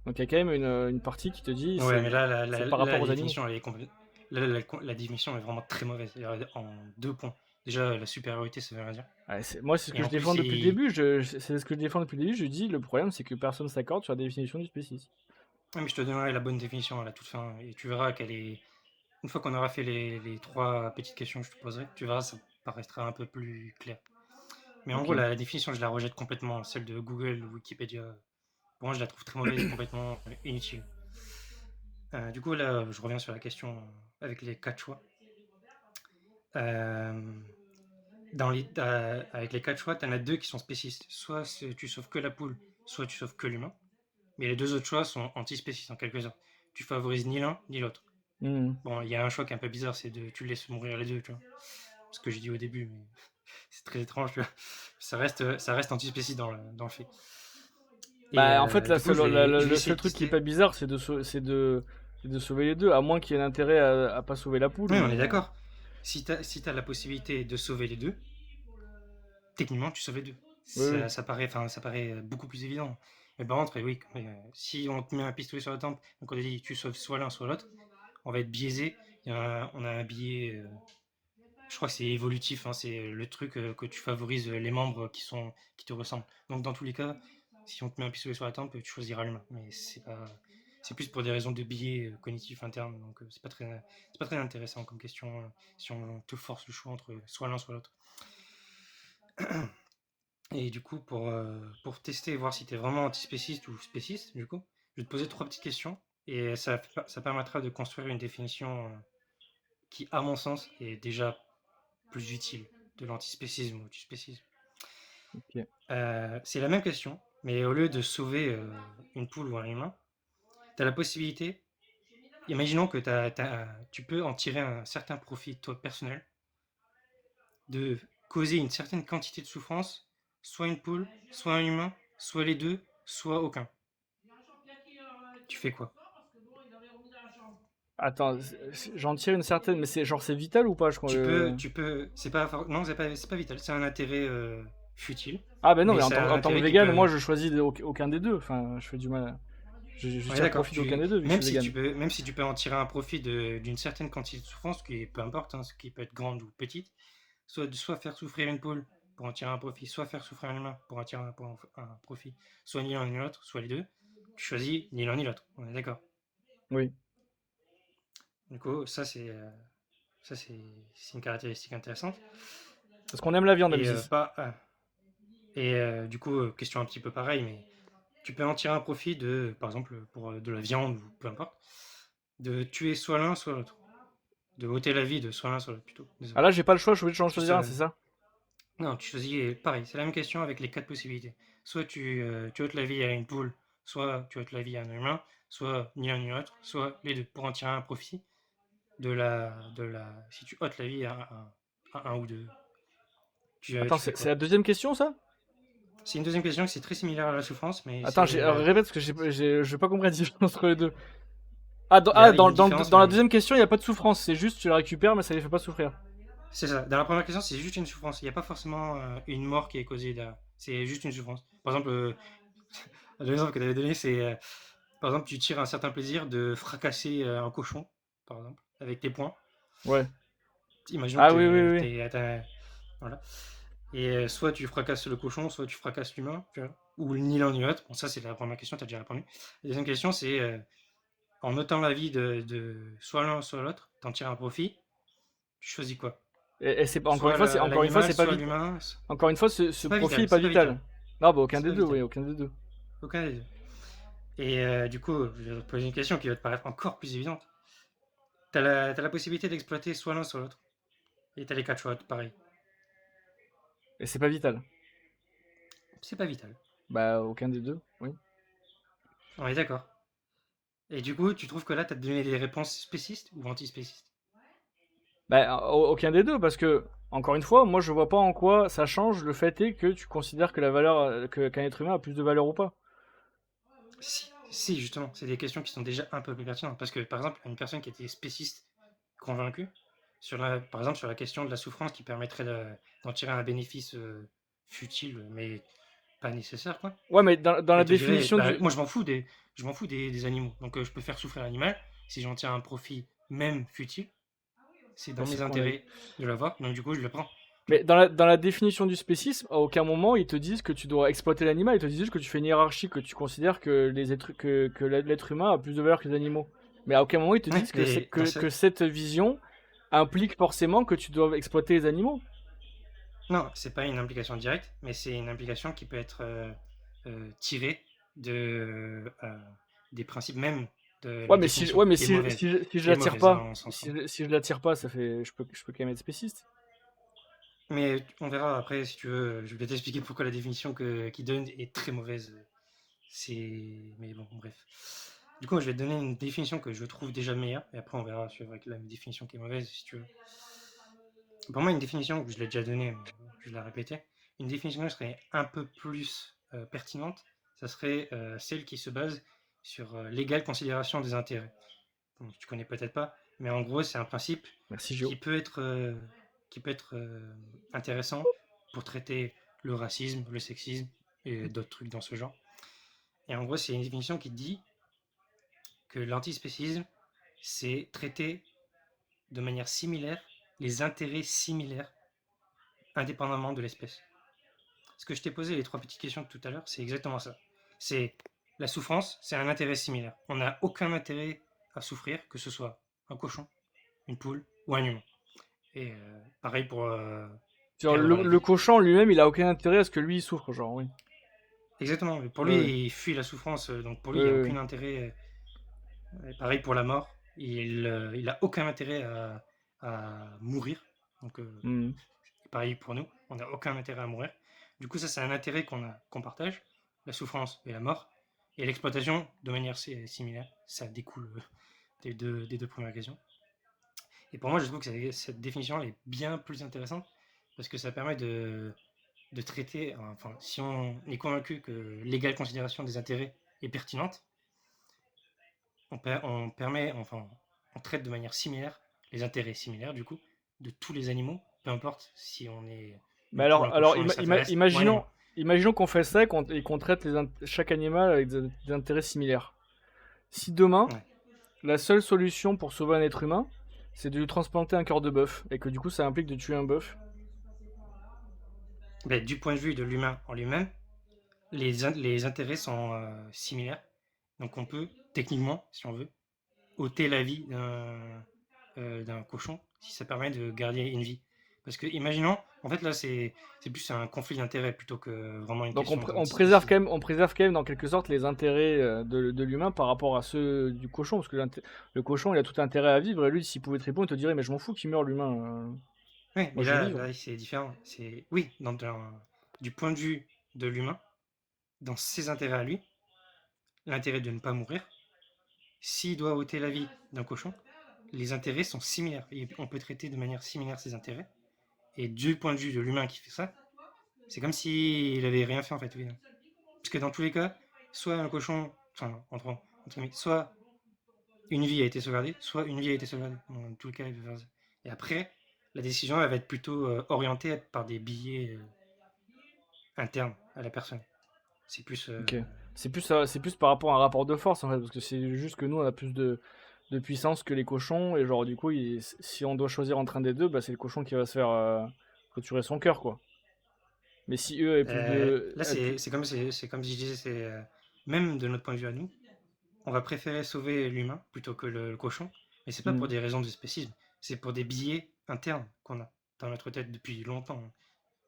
Donc il y a quand même une partie qui te dit Ouais, mais là, c'est par rapport la aux animaux. définition, elle est Là, la définition est vraiment très mauvaise. En 2 points. Déjà, la supériorité, ça veut rien dire. Ouais, moi, c'est ce Et que je en plus, défends depuis le début. C'est ce que je défends depuis le début. Je dis le problème, c'est que personne s'accorde sur la définition du spécisme. ah, mais je te donnerai la bonne définition à la toute fin. Et tu verras qu'elle est. Une fois qu'on aura fait les 3 petites questions que je te poserai, tu verras, ça paraîtra un peu plus clair. Mais en Ok. gros, la définition, je la rejette complètement. Celle de Google ou Wikipédia, pour moi, je la trouve très mauvaise et complètement inutile. Du coup, là, je reviens sur la question avec les 4 choix. Euh, avec les 4 choix, tu en as 2 qui sont spécistes. Soit tu sauves que la poule, soit tu sauves que l'humain. Mais les 2 autres choix sont antispécistes en quelque sorte. Tu favorises ni l'un ni l'autre. Mhm. Bon, il y a un choix qui est un peu bizarre, c'est de tu laisses mourir les deux, tu vois. Ce que j'ai dit au début, mais c'est très étrange, tu vois. Ça reste antispéciste dans le fait. Et Bah, en fait, du coup, je vais le essayer seul de truc qui est tester. pas bizarre, c'est de sauver les deux, à moins qu'il y ait un intérêt à pas sauver la poule. Oui, on est Mais d'accord. Si t'as la possibilité de sauver les deux, techniquement, tu sauves les deux. oui, oui. Ça paraît beaucoup plus évident. Mais par contre, oui, si on te met un pistolet sur la tempe, donc on te dit tu sauves soit l'un, soit l'autre, on va être biaisé. On a un biais, je crois que c'est évolutif, hein, c'est le truc que tu favorises les membres qui te ressemblent. Donc dans tous les cas, si on te met un pistolet sur la tempe, tu choisiras l'humain. Mais c'est plus pour des raisons de biais cognitifs internes. Donc c'est pas très intéressant comme question si on te force le choix entre soit l'un, soit l'autre. Et du coup, pour tester et voir si tu es vraiment antispéciste ou spéciste, du coup, je vais te poser 3 petites questions et ça permettra de construire une définition qui, à mon sens, est déjà plus utile de l'antispécisme ou du spécisme. Ok. C'est la même question, mais au lieu de sauver une poule ou un humain, tu as la possibilité, imaginons que tu peux en tirer un certain profit, toi, personnel, de causer une certaine quantité de souffrance, soit une poule, soit un humain, soit les deux, soit aucun. Tu fais quoi? Attends, j'en tire une certaine, mais c'est genre c'est vital ou pas? Tu peux, non, c'est pas vital, c'est un intérêt futile, Ah ben non, mais mais c'est un en tant que intérêt qui vegan, moi peut. je choisis aucun des deux. Enfin, je fais du mal. Je Ouais, tire d'accord. profit d'aucun des deux vu que je suis vegan. Même si tu peux en tirer un profit d'une certaine quantité de souffrance, qui peu importe, hein, ce qui peut être grande ou petite, soit faire souffrir une poule pour en tirer un profit, soit faire souffrir un humain pour en tirer un profit, soit ni l'un ni l'autre, soit les deux, tu choisis ni l'un ni l'autre. On est d'accord. Oui. Du coup, c'est une caractéristique intéressante. Parce qu'on aime la viande, Et M6. du coup, question un petit peu pareille, mais tu peux en tirer un profit par exemple, pour de la viande ou peu importe, de tuer soit l'un soit l'autre, de ôter la vie de soit l'un soit l'autre plutôt. Ah Désolé. là, j'ai pas le choix, je suis obligé de Juste, choisir un, c'est ça? non, tu choisis pareil, c'est la même question avec les 4 possibilités. Soit tu ôtes la vie à une poule, soit tu ôtes la vie à un humain, soit ni l'un ni l'autre, soit les deux, pour en tirer un profit si tu ôtes la vie à un ou deux. Attends, Tu fais c'est quoi? la deuxième question, ça? C'est une deuxième question qui c'est très similaire à la souffrance, mais Attends, c'est répète parce que j'ai pas compris la différence entre les deux. Ah, il y a une différence, dans la mais deuxième question, il n'y a pas de souffrance, c'est juste tu la récupères, mais ça les fait pas souffrir. c'est ça. Dans la première question, c'est juste une souffrance. Il n'y a pas forcément une mort qui est causée derrière. C'est juste une souffrance. Par exemple, l'exemple que tu avais donné, c'est par exemple, tu tires un certain plaisir de fracasser un cochon, par exemple, avec tes poings. Ouais. Imaginons Ah oui, oui, que oui. t'es voilà. Et soit tu fracasses le cochon, soit tu fracasses l'humain, tu vois, ou ni l'un ni l'autre. Bon, ça, c'est la première question, tu as déjà répondu. La deuxième question, c'est en ôtant la vie de soit l'un, soit l'autre, t'en tires un profit, tu choisis quoi? Et c'est encore une Soit fois, l'animal, c'est pas soit vital. l'humain. Encore une fois, ce C'est pas profil est vital, pas c'est pas vital. vital. Non, bah aucun C'est des pas deux, oui, vital. aucun des deux. Aucun des deux. Et du coup, je vais te poser une question qui va te paraître encore plus évidente. T'as la possibilité d'exploiter soit l'un, soit l'autre. Et t'as les 4 choix, pareil. Et c'est pas vital. C'est pas vital. Bah aucun des deux, oui. On est d'accord. Et du coup, tu trouves que là, t'as donné des réponses spécistes ou antispécistes? Bah aucun des deux, parce que, encore une fois, moi je vois pas en quoi ça change le fait est que tu considères que la valeur, qu'un être humain a plus de valeur ou pas. Si, justement, c'est des questions qui sont déjà un peu plus pertinentes. Parce que, par exemple, une personne qui était spéciste convaincue, par exemple, sur la question de la souffrance qui permettrait d'en tirer un bénéfice futile, mais pas nécessaire, quoi. Ouais, mais dans la Elle te dirait, définition bah, du. moi, je m'en fous des animaux. Donc, je peux faire souffrir l'animal. Si j'en tire un profit, même futile, c'est Bah, dans c'est mes ce qu'on a dit. intérêts de l'avoir. Donc, du coup, je le prends. Mais dans la définition du spécisme, à aucun moment ils te disent que tu dois exploiter l'animal, ils te disent juste que tu fais une hiérarchie, que tu considères que l'être humain a plus de valeur que les animaux. Mais à aucun moment ils te Ouais, disent mais que cette vision implique forcément que tu dois exploiter les animaux. non, c'est pas une implication directe, mais c'est une implication qui peut être tirée des principes même de la définition, Ouais, mais qui est mauvaise. si je Qui est la tire mauvaise, hein, pas, on s'entend. si je la tire pas, ça fait, je peux quand même être spéciste. Mais on verra après, si tu veux, je vais t'expliquer pourquoi la définition qu'il donne est très mauvaise. Mais bon, bref. Du coup, je vais te donner une définition que je trouve déjà meilleure, et après on verra sur avec la définition qui est mauvaise, si tu veux. Pour moi, une définition, que je l'ai déjà donnée, mais je vais la répéter, une définition qui serait un peu plus pertinente, ça serait celle qui se base sur l'égale considération des intérêts. Donc, tu connais peut-être pas, mais en gros, c'est un principe Merci qui Gio. peut être, intéressant pour traiter le racisme, le sexisme et d'autres trucs dans ce genre. Et en gros, c'est une définition qui dit que l'antispécisme, c'est traiter de manière similaire les intérêts similaires indépendamment de l'espèce. Ce que je t'ai posé les 3 petites questions de tout à l'heure, c'est exactement ça. C'est la souffrance, c'est un intérêt similaire. On n'a aucun intérêt à souffrir, que ce soit un cochon, une poule ou un humain. Et pareil pour Genre, perdre la le vie. cochon lui-même, il a aucun intérêt à ce que lui il souffre, genre, oui. Exactement. Pour Ouais, ouais. lui, il fuit la souffrance, donc pour lui, il Ouais, n'y a ouais. aucun intérêt. Pareil pour la mort, il n'a aucun intérêt à mourir. Donc Mhm. pareil pour nous, on n'a aucun intérêt à mourir. Du coup, ça, c'est un intérêt qu'on partage, la souffrance et la mort. Et l'exploitation, de manière similaire, ça découle des deux premières questions. Et pour moi, je trouve que cette définition est bien plus intéressante parce que ça permet de traiter, enfin, si on est convaincu que l'égale considération des intérêts est pertinente, on on traite de manière similaire les intérêts similaires, du coup, de tous les animaux, peu importe si on est Mais une poule, un alors cochon, un extraterrestre ou un imaginons, humain. imaginons qu'on fait ça et qu'on traite chaque animal avec des intérêts similaires. Si demain, Ouais. la seule solution pour sauver un être humain, c'est de lui transplanter un cœur de bœuf, et que du coup ça implique de tuer un bœuf. Ben, du point de vue de l'humain en lui-même, les intérêts sont similaires. Donc on peut, techniquement, si on veut, ôter la vie d'un cochon si ça permet de garder une vie. Parce que, imaginons, en fait là c'est plus un conflit d'intérêts plutôt que vraiment une Donc question on préserve d'antispécisme. quand même, on préserve quand même dans quelque sorte les intérêts de l'humain par rapport à ceux du cochon, parce que le cochon il a tout intérêt à vivre, et lui s'il pouvait te répondre il te dirait mais je m'en fous qu'il meure l'humain, Oui, moi mais je veux là, vivre. c'est différent. Oui, du point de vue de l'humain, dans ses intérêts à lui, l'intérêt de ne pas mourir, s'il doit ôter la vie d'un cochon, les intérêts sont similaires. Et on peut traiter de manière similaire ses intérêts. Et du point de vue de l'humain qui fait ça, c'est comme s'il avait rien fait en fait. Oui. Parce que dans tous les cas, soit un cochon, enfin, entre guillemets, soit une vie a été sauvegardée, soit une vie a été sauvegardée. Dans tous les cas, il peut faire ça. Et après, la décision elle va être plutôt orientée par des billets internes à la personne. C'est plus. Ok. C'est plus par rapport à un rapport de force en fait, parce que c'est juste que nous on a plus de puissance que les cochons, et genre du coup si on doit choisir entre un des deux, bah, c'est le cochon qui va se faire retirer son cœur quoi. Mais si eux avaient plus de... Là, c'est comme si je disais, même de notre point de vue à nous, on va préférer sauver l'humain plutôt que le cochon, mais c'est pas pour Mhm. des raisons de spécisme, c'est pour des biais internes qu'on a dans notre tête depuis longtemps.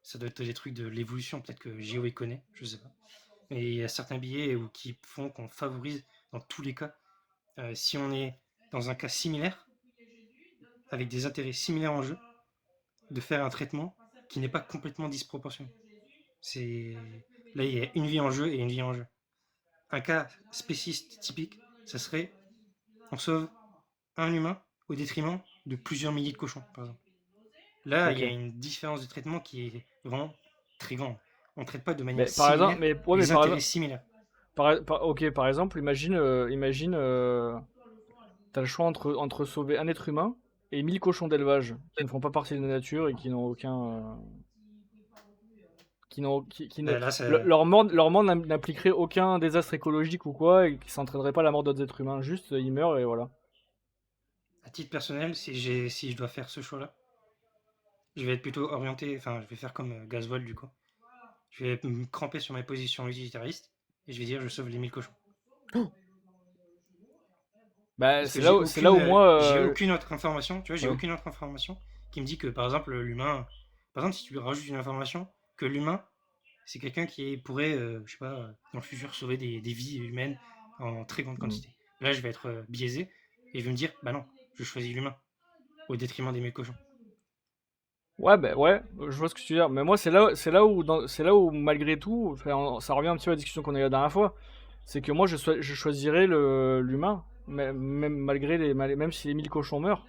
Ça doit être des trucs de l'évolution, peut-être que Gio y connaît, je sais pas. Mais il y a certains biais qui font qu'on favorise, dans tous les cas, si on est dans un cas similaire, avec des intérêts similaires en jeu, de faire un traitement qui n'est pas complètement disproportionné. C'est Là, il y a une vie en jeu et une vie en jeu. Un cas spéciste typique, ça serait on sauve un humain au détriment de plusieurs milliers de cochons, par exemple. Là, il y a Ok. une différence de traitement qui est vraiment très grande. On ne traite pas de manière Mais par exemple, similaire mais les intérêts similaires. ok, par exemple, imagine, t'as le choix entre sauver un être humain et 1000 cochons d'élevage qui ne font pas partie de la nature et qui n'ont aucun, qui n'ont, qui ne, Ben là, leur mort n'impliquerait aucun désastre écologique ou quoi, et qui s'entraînerait pas la mort d'autres êtres humains. Juste, ils meurent et voilà. à titre personnel, si je dois faire ce choix-là, je vais être plutôt orienté, enfin, je vais faire comme Gaswall du coup. Je vais me cramper sur mes positions utilitariste et je vais dire je sauve les 1000 cochons. Bah, Parce que c'est là où moi, j'ai aucune autre information, tu vois, j'ai ouais. aucune autre information qui me dit que par exemple l'humain, par exemple si tu lui rajoutes une information que l'humain c'est quelqu'un qui pourrait, je sais pas, dans le futur sauver des vies humaines en très grande Mm. quantité. Là je vais être biaisé et je vais me dire bah non, je choisis l'humain au détriment des 1000 cochons. Ouais, bah ouais, je vois ce que tu veux dire. Mais moi, c'est là où malgré tout, enfin, ça revient un petit peu à la discussion qu'on a eu la dernière fois. C'est que moi, je choisirais l'humain, même malgré même si les 1000 cochons meurent.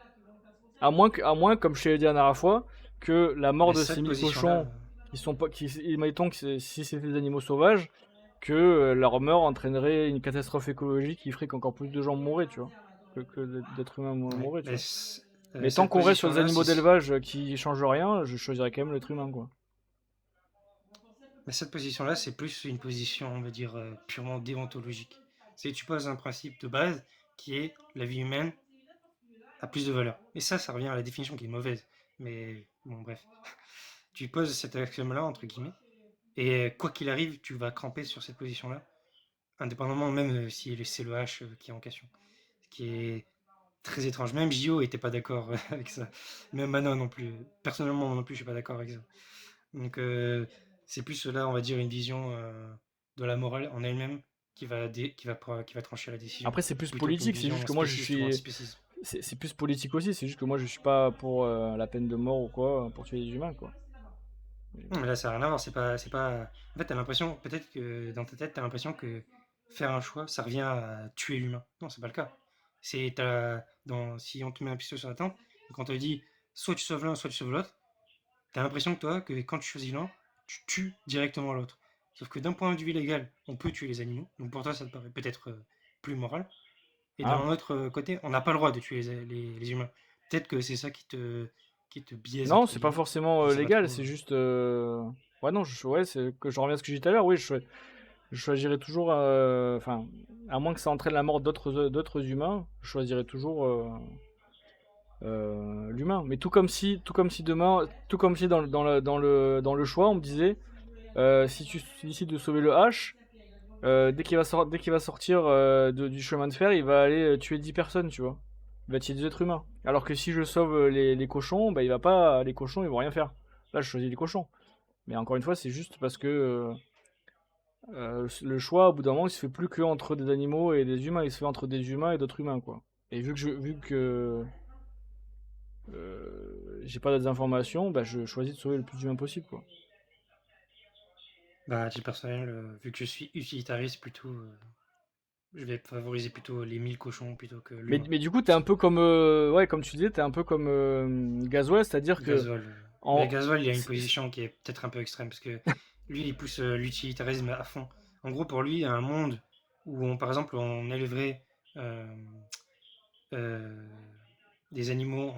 À moins, comme je t'ai dit la dernière fois, que la mort Mais de ces cette 1000 position-là, cochons, qui sont pas, mettons que si c'était des animaux sauvages, que leur mort entraînerait une catastrophe écologique qui ferait qu'encore plus de gens mourraient, tu vois, que d'êtres humains ouais, mourraient, tu mais vois. Mais tant cette qu'on reste sur des position-là, animaux d'élevage qui changent rien, je choisirais quand même l'être humain, quoi. mais cette position-là, c'est plus une position, on va dire, purement déontologique. C'est tu poses un principe de base qui est la vie humaine a plus de valeur. Et ça revient à la définition qui est mauvaise. Mais bon, bref. Tu poses cet axiome-là, entre guillemets, et quoi qu'il arrive, tu vas cramper sur cette position-là, indépendamment même si c'est le H qui est en question. Ce qui est très étrange. Même Gio était pas d'accord avec ça. Même Manon non plus. Personnellement, moi non plus, je suis pas d'accord avec ça. Donc, c'est plus là, on va dire, une vision de la morale en elle-même qui va trancher la décision, Après, c'est plus plutôt qu'une politique, c'est juste vision que moi, spéciste ou antispécisme. c'est plus politique aussi, c'est juste que moi, je suis pas pour la peine de mort ou quoi, pour tuer les humains, quoi. Non, mais là, ça n'a rien à voir. En fait, t'as l'impression, peut-être que dans ta tête, t'as l'impression que faire un choix, ça revient à tuer l'humain. Non, c'est pas le cas. Si on te met un pistolet sur la tempe, et qu'on te dit soit tu sauves l'un, soit tu sauves l'autre, t'as l'impression que toi, que quand tu choisis l'un, tu tues directement l'autre. Sauf que d'un point de vue légal, on peut tuer les animaux. Donc pour toi, ça te paraît peut-être plus moral. Et Ah. d'un autre côté, on n'a pas le droit de tuer les humains. Peut-être que c'est ça qui te biaise, Non, entre c'est pas guillemets. forcément Je sais pas légal, trop. c'est juste. Ouais, non, ouais, c'est que je reviens à ce que j'ai dit tout à l'heure. Oui, je choisirais toujours. Enfin, à moins que ça entraîne la mort d'autres humains, je choisirais toujours l'humain. Mais tout comme si demain, tout comme si dans le choix, on me disait, si tu décides de sauver le H, dès qu'il va sortir du chemin de fer, il va aller tuer 10 personnes, tu vois. Il va tuer des êtres humains. Alors que si je sauve les cochons, bah, il va pas, les cochons, ils vont rien faire. Là, je choisis les cochons. Mais encore une fois, c'est juste parce que le choix, au bout d'un moment, il se fait plus que entre des animaux et des humains. Il se fait entre des humains et d'autres humains, quoi. Et vu que j'ai pas d'autres informations, bah, je choisis de sauver le plus d'humains possible, quoi. Bah, à titre personnel, vu que je suis utilitariste, plutôt, je vais favoriser plutôt les 1000 cochons plutôt que l'humain. Mais du coup, t'es un peu comme, ouais, comme tu disais, t'es un peu comme Gasoil, c'est-à-dire que Gasoil. Mais en, Gasoil, il y a une c'est- position qui est peut-être un peu extrême parce que lui, il pousse l'utilitarisme à fond. En gros, pour lui, il y a un monde où, par exemple, on élèverait euh, euh, des animaux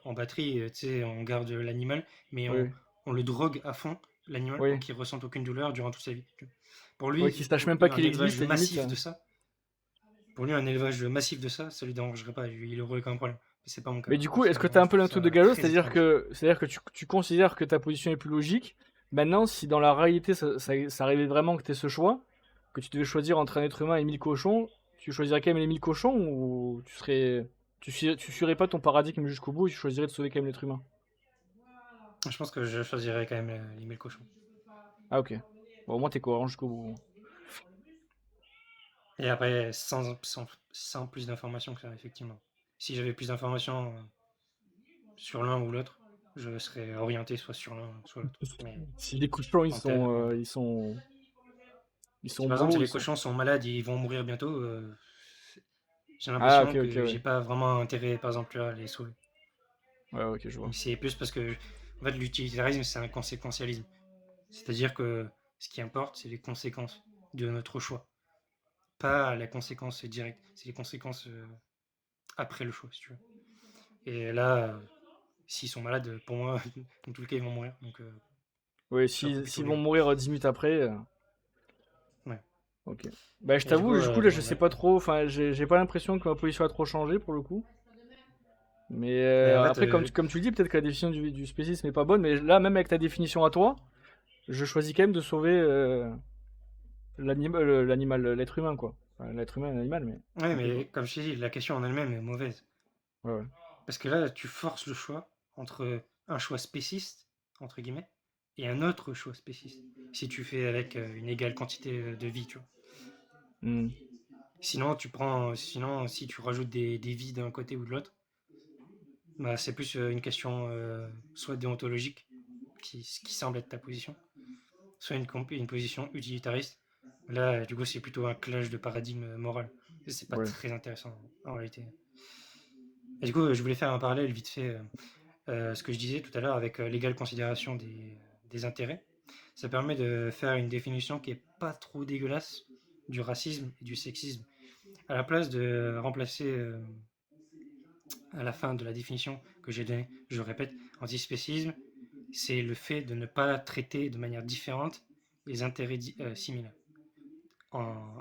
en batterie, tu sais, on garde l'animal, mais oui, on le drogue à fond, l'animal, pour oui, qu'il ressente aucune douleur durant toute sa vie. Pour oui, lui, qui sache même pas un qu'il élevage existe, limite. massif de ça, pour lui, un élevage massif de ça lui dérangerait pas, il aurait aucun problème. Mais c'est pas mon cas. Mais du coup, est-ce que tu as Personnellement, un je peu trouve le truc de ça Gazo, très étrange. c'est-à-dire que tu considères que ta position est plus logique. Maintenant, si dans la réalité ça arrivait vraiment que tu aies ce choix, que tu devais choisir entre un être humain et 1000 cochons, tu choisirais quand même les 1000 cochons ou tu suivrais pas ton paradigme jusqu'au bout et tu choisirais de sauver quand même l'être humain? Je pense que je choisirais quand même les 1000 cochons. Ah, ok. Bon, au moins t'es cohérent jusqu'au bout. Et après, sans plus d'informations que ça, effectivement. Si j'avais plus d'informations sur l'un ou l'autre, je serais orienté soit sur l'un, soit l'autre. Mais Si les cochons en- ils si sont par exemple beaux, les cochons sont malades et ils vont mourir bientôt, j'ai Ah, ok, l'impression ok, que ouais. j'ai pas vraiment intérêt, par exemple, à les sauver. Ouais, ok, je vois. C'est plus parce que en fait, l'utilitarisme, c'est un conséquentialisme. C'est-à-dire que ce qui importe, c'est les conséquences de notre choix. Pas la conséquence directe, c'est les conséquences après le choix, si tu veux. Et là, s'ils sont malades, pour moi, dans tous les cas, ils vont mourir. Donc, Ouais, je serais plutôt s'ils vont bien. mourir 10 minutes après. Ouais. Ok. Bah, je Et du coup, t'avoue, là, je sais ouais. pas trop. Enfin, j'ai pas l'impression que ma position a trop changé pour le coup. Mais Mais en fait, après, comme tu le dis, peut-être que la définition du spécisme n'est pas bonne. Mais là, même avec ta définition à toi, je choisis quand même de sauver l'être humain, quoi. Enfin, l'être humain, l'animal, mais. ouais, Ok, quoi. mais comme je t'ai dit, la question en elle-même est mauvaise. Ouais, ouais. Parce que là, tu forces le choix entre un choix spéciste, entre guillemets, et un autre choix spéciste. Si tu fais avec une égale quantité de vie, tu vois. Hmm. Sinon, si tu rajoutes des vies d'un côté ou de l'autre, bah, c'est plus une question soit déontologique, qui semble être ta position, soit une position utilitariste. Là, du coup, c'est plutôt un clash de paradigme moral. C'est pas Ouais. très intéressant en réalité. Et du coup, je voulais faire un parallèle vite fait, ce que je disais tout à l'heure avec l'égale considération des intérêts. Ça permet de faire une définition qui est pas trop dégueulasse du racisme et du sexisme. À la place de remplacer à la fin de la définition que j'ai donnée, je répète, antispécisme, c'est le fait de ne pas traiter de manière différente les intérêts similaires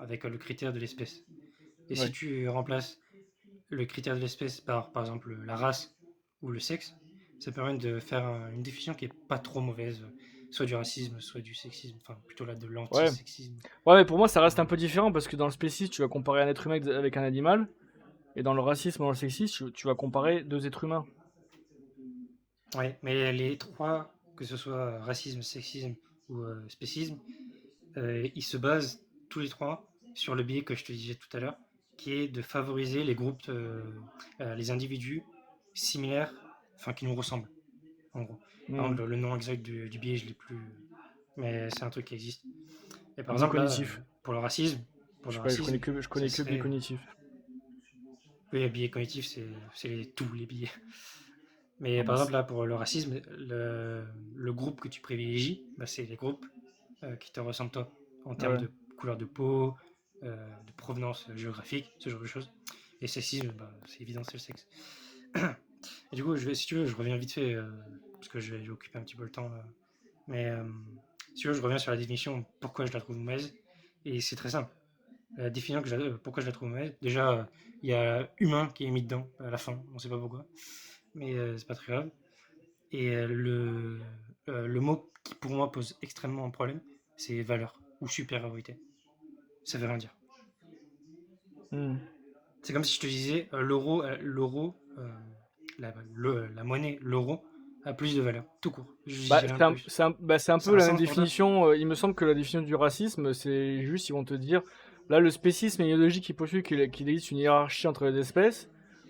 avec le critère de l'espèce. Et si Ouais. tu remplaces le critère de l'espèce par exemple, la race ou le sexe, ça permet de faire une définition qui est pas trop mauvaise, soit du racisme, soit du sexisme, enfin plutôt là de Ouais. l'antisexisme. Ouais, mais pour moi, ça reste un Euh, peu différent parce que dans le spécisme, tu vas comparer un être humain avec un animal. Et dans le racisme, dans le sexisme, tu vas comparer deux êtres humains. ouais, mais les trois, que ce soit racisme, sexisme ou spécisme, ils se basent tous les trois sur le biais que je te disais tout à l'heure, qui est de favoriser les groupes, les individus similaires, enfin qui nous ressemblent, en gros. Par Hmm. exemple, le nom exact du biais, je l'ai plus, mais c'est un truc qui existe. Et par Biais exemple, là, cognitif. pour le racisme, Je sais pas, je ce connais que biais serait. cognitif. Oui, biais cognitif, c'est tous les biais. Mais Ah, par exemple, mince. là, pour le racisme, le groupe que tu privilégies, bah, c'est les groupes qui te ressemblent toi, en termes Ouais. de couleur de peau, de provenance géographique, ce genre de choses. Et sexisme, bah, c'est évident, c'est le sexe. Et du coup, si tu veux, je reviens vite fait, parce que j'ai occupé un petit peu le temps là. Mais si tu veux, je reviens sur la définition, pourquoi je la trouve mauvaise. Et c'est très simple. La définition pourquoi je la trouve mauvaise. Déjà, il y a humain qui est mis dedans à la fin, on sait pas pourquoi. Mais c'est pas très grave. Et le mot qui pour moi pose extrêmement un problème, c'est valeur ou supériorité. Ça veut rien dire. Hmm. C'est comme si je te disais l'euro, la monnaie, l'euro, a plus de valeur, tout court. Je Bah, dis rien c'est de un, plus. c'est un Ça peu a un la même sens pour toi? définition. Il me semble que la définition du racisme, c'est juste, ils vont te dire, là, le spécisme est une idéologie qui postule qu'il existe une hiérarchie entre les espèces.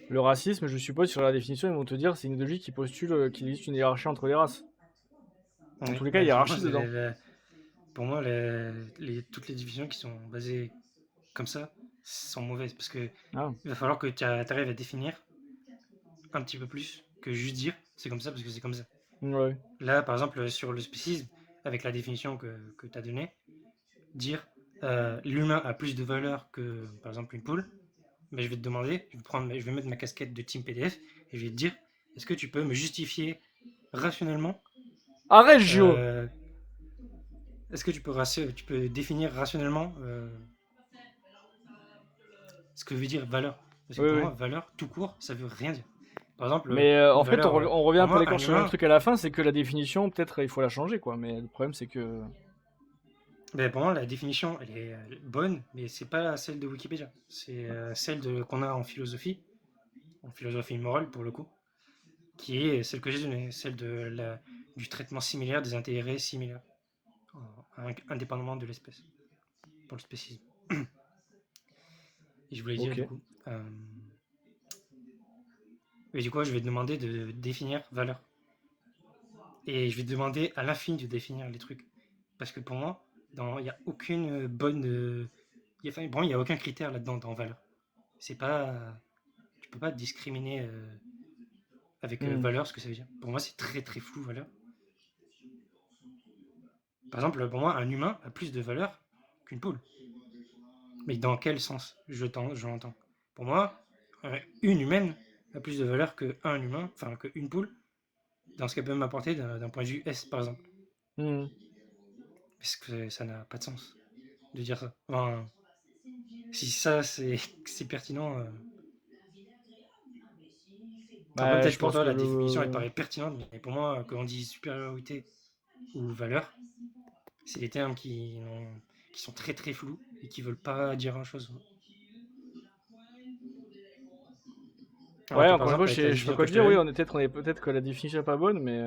Le racisme, je suppose, sur la définition, ils vont te dire, c'est une idéologie qui postule qu'il existe une hiérarchie entre les races. Dans tous Ouais, les cas, bah, il y a hiérarchie dedans. pour moi, toutes les divisions qui sont basées comme ça sont mauvaises parce que Ah, il va falloir que tu arrives à définir un petit peu plus que juste dire c'est comme ça parce que c'est comme ça. ouais. Là, par exemple, sur le spécisme, avec la définition que tu as donnée, dire l'humain a plus de valeur que, par exemple, une poule, mais je vais te demander, je vais mettre ma casquette de Team PDF et je vais te dire est-ce que tu peux me justifier rationnellement Arrête, Gio! euh, est-ce que tu peux définir rationnellement ce que veut dire valeur? Parce que Oui, pour oui. moi, valeur, tout court, ça veut rien dire. Par exemple, Mais une en fait, valeur, on revient pour un peu moi, un d'accord sur le même humain, truc à la fin, c'est que la définition, peut-être, il faut la changer, quoi. Mais le problème, c'est que... ben, pour moi, la définition, elle est bonne, mais c'est pas celle de Wikipédia. C'est celle qu'on a en philosophie morale pour le coup, qui est celle que j'ai donnée, celle du traitement similaire des intérêts similaires, indépendamment de l'espèce, pour le spécisme. Et je voulais dire Ok. du coup, et du coup, je vais te demander de définir valeur. Et je vais te demander à l'infini de définir les trucs. Parce que pour moi, il n'y a aucune bonne. Bon, il n'y a aucun critère là-dedans dans valeur. C'est pas. Tu peux pas discriminer avec Hmm. valeur ce que ça veut dire. Pour moi, c'est très très flou valeur. Par exemple, pour moi, un humain a plus de valeur qu'une poule. Mais dans quel sens je l'entends? Pour moi, une humaine a plus de valeur qu'un humain, enfin qu'une poule, dans ce qu'elle peut m'apporter d'un point de vue S, par exemple. Hmm. Parce que ça n'a pas de sens de dire ça. Enfin, si ça c'est pertinent. Après, Bah, peut-être je pour pense toi que la définition elle paraît pertinente, mais pour moi, quand on dit supériorité ou valeur, c'est des termes qui sont très très flous et qui veulent pas dire grand chose. Alors Ouais, que par encore une fois, exemple, avec la je sais pas définition quoi que te je te dire, oui, donne, on est peut-être que la définition est pas bonne, mais...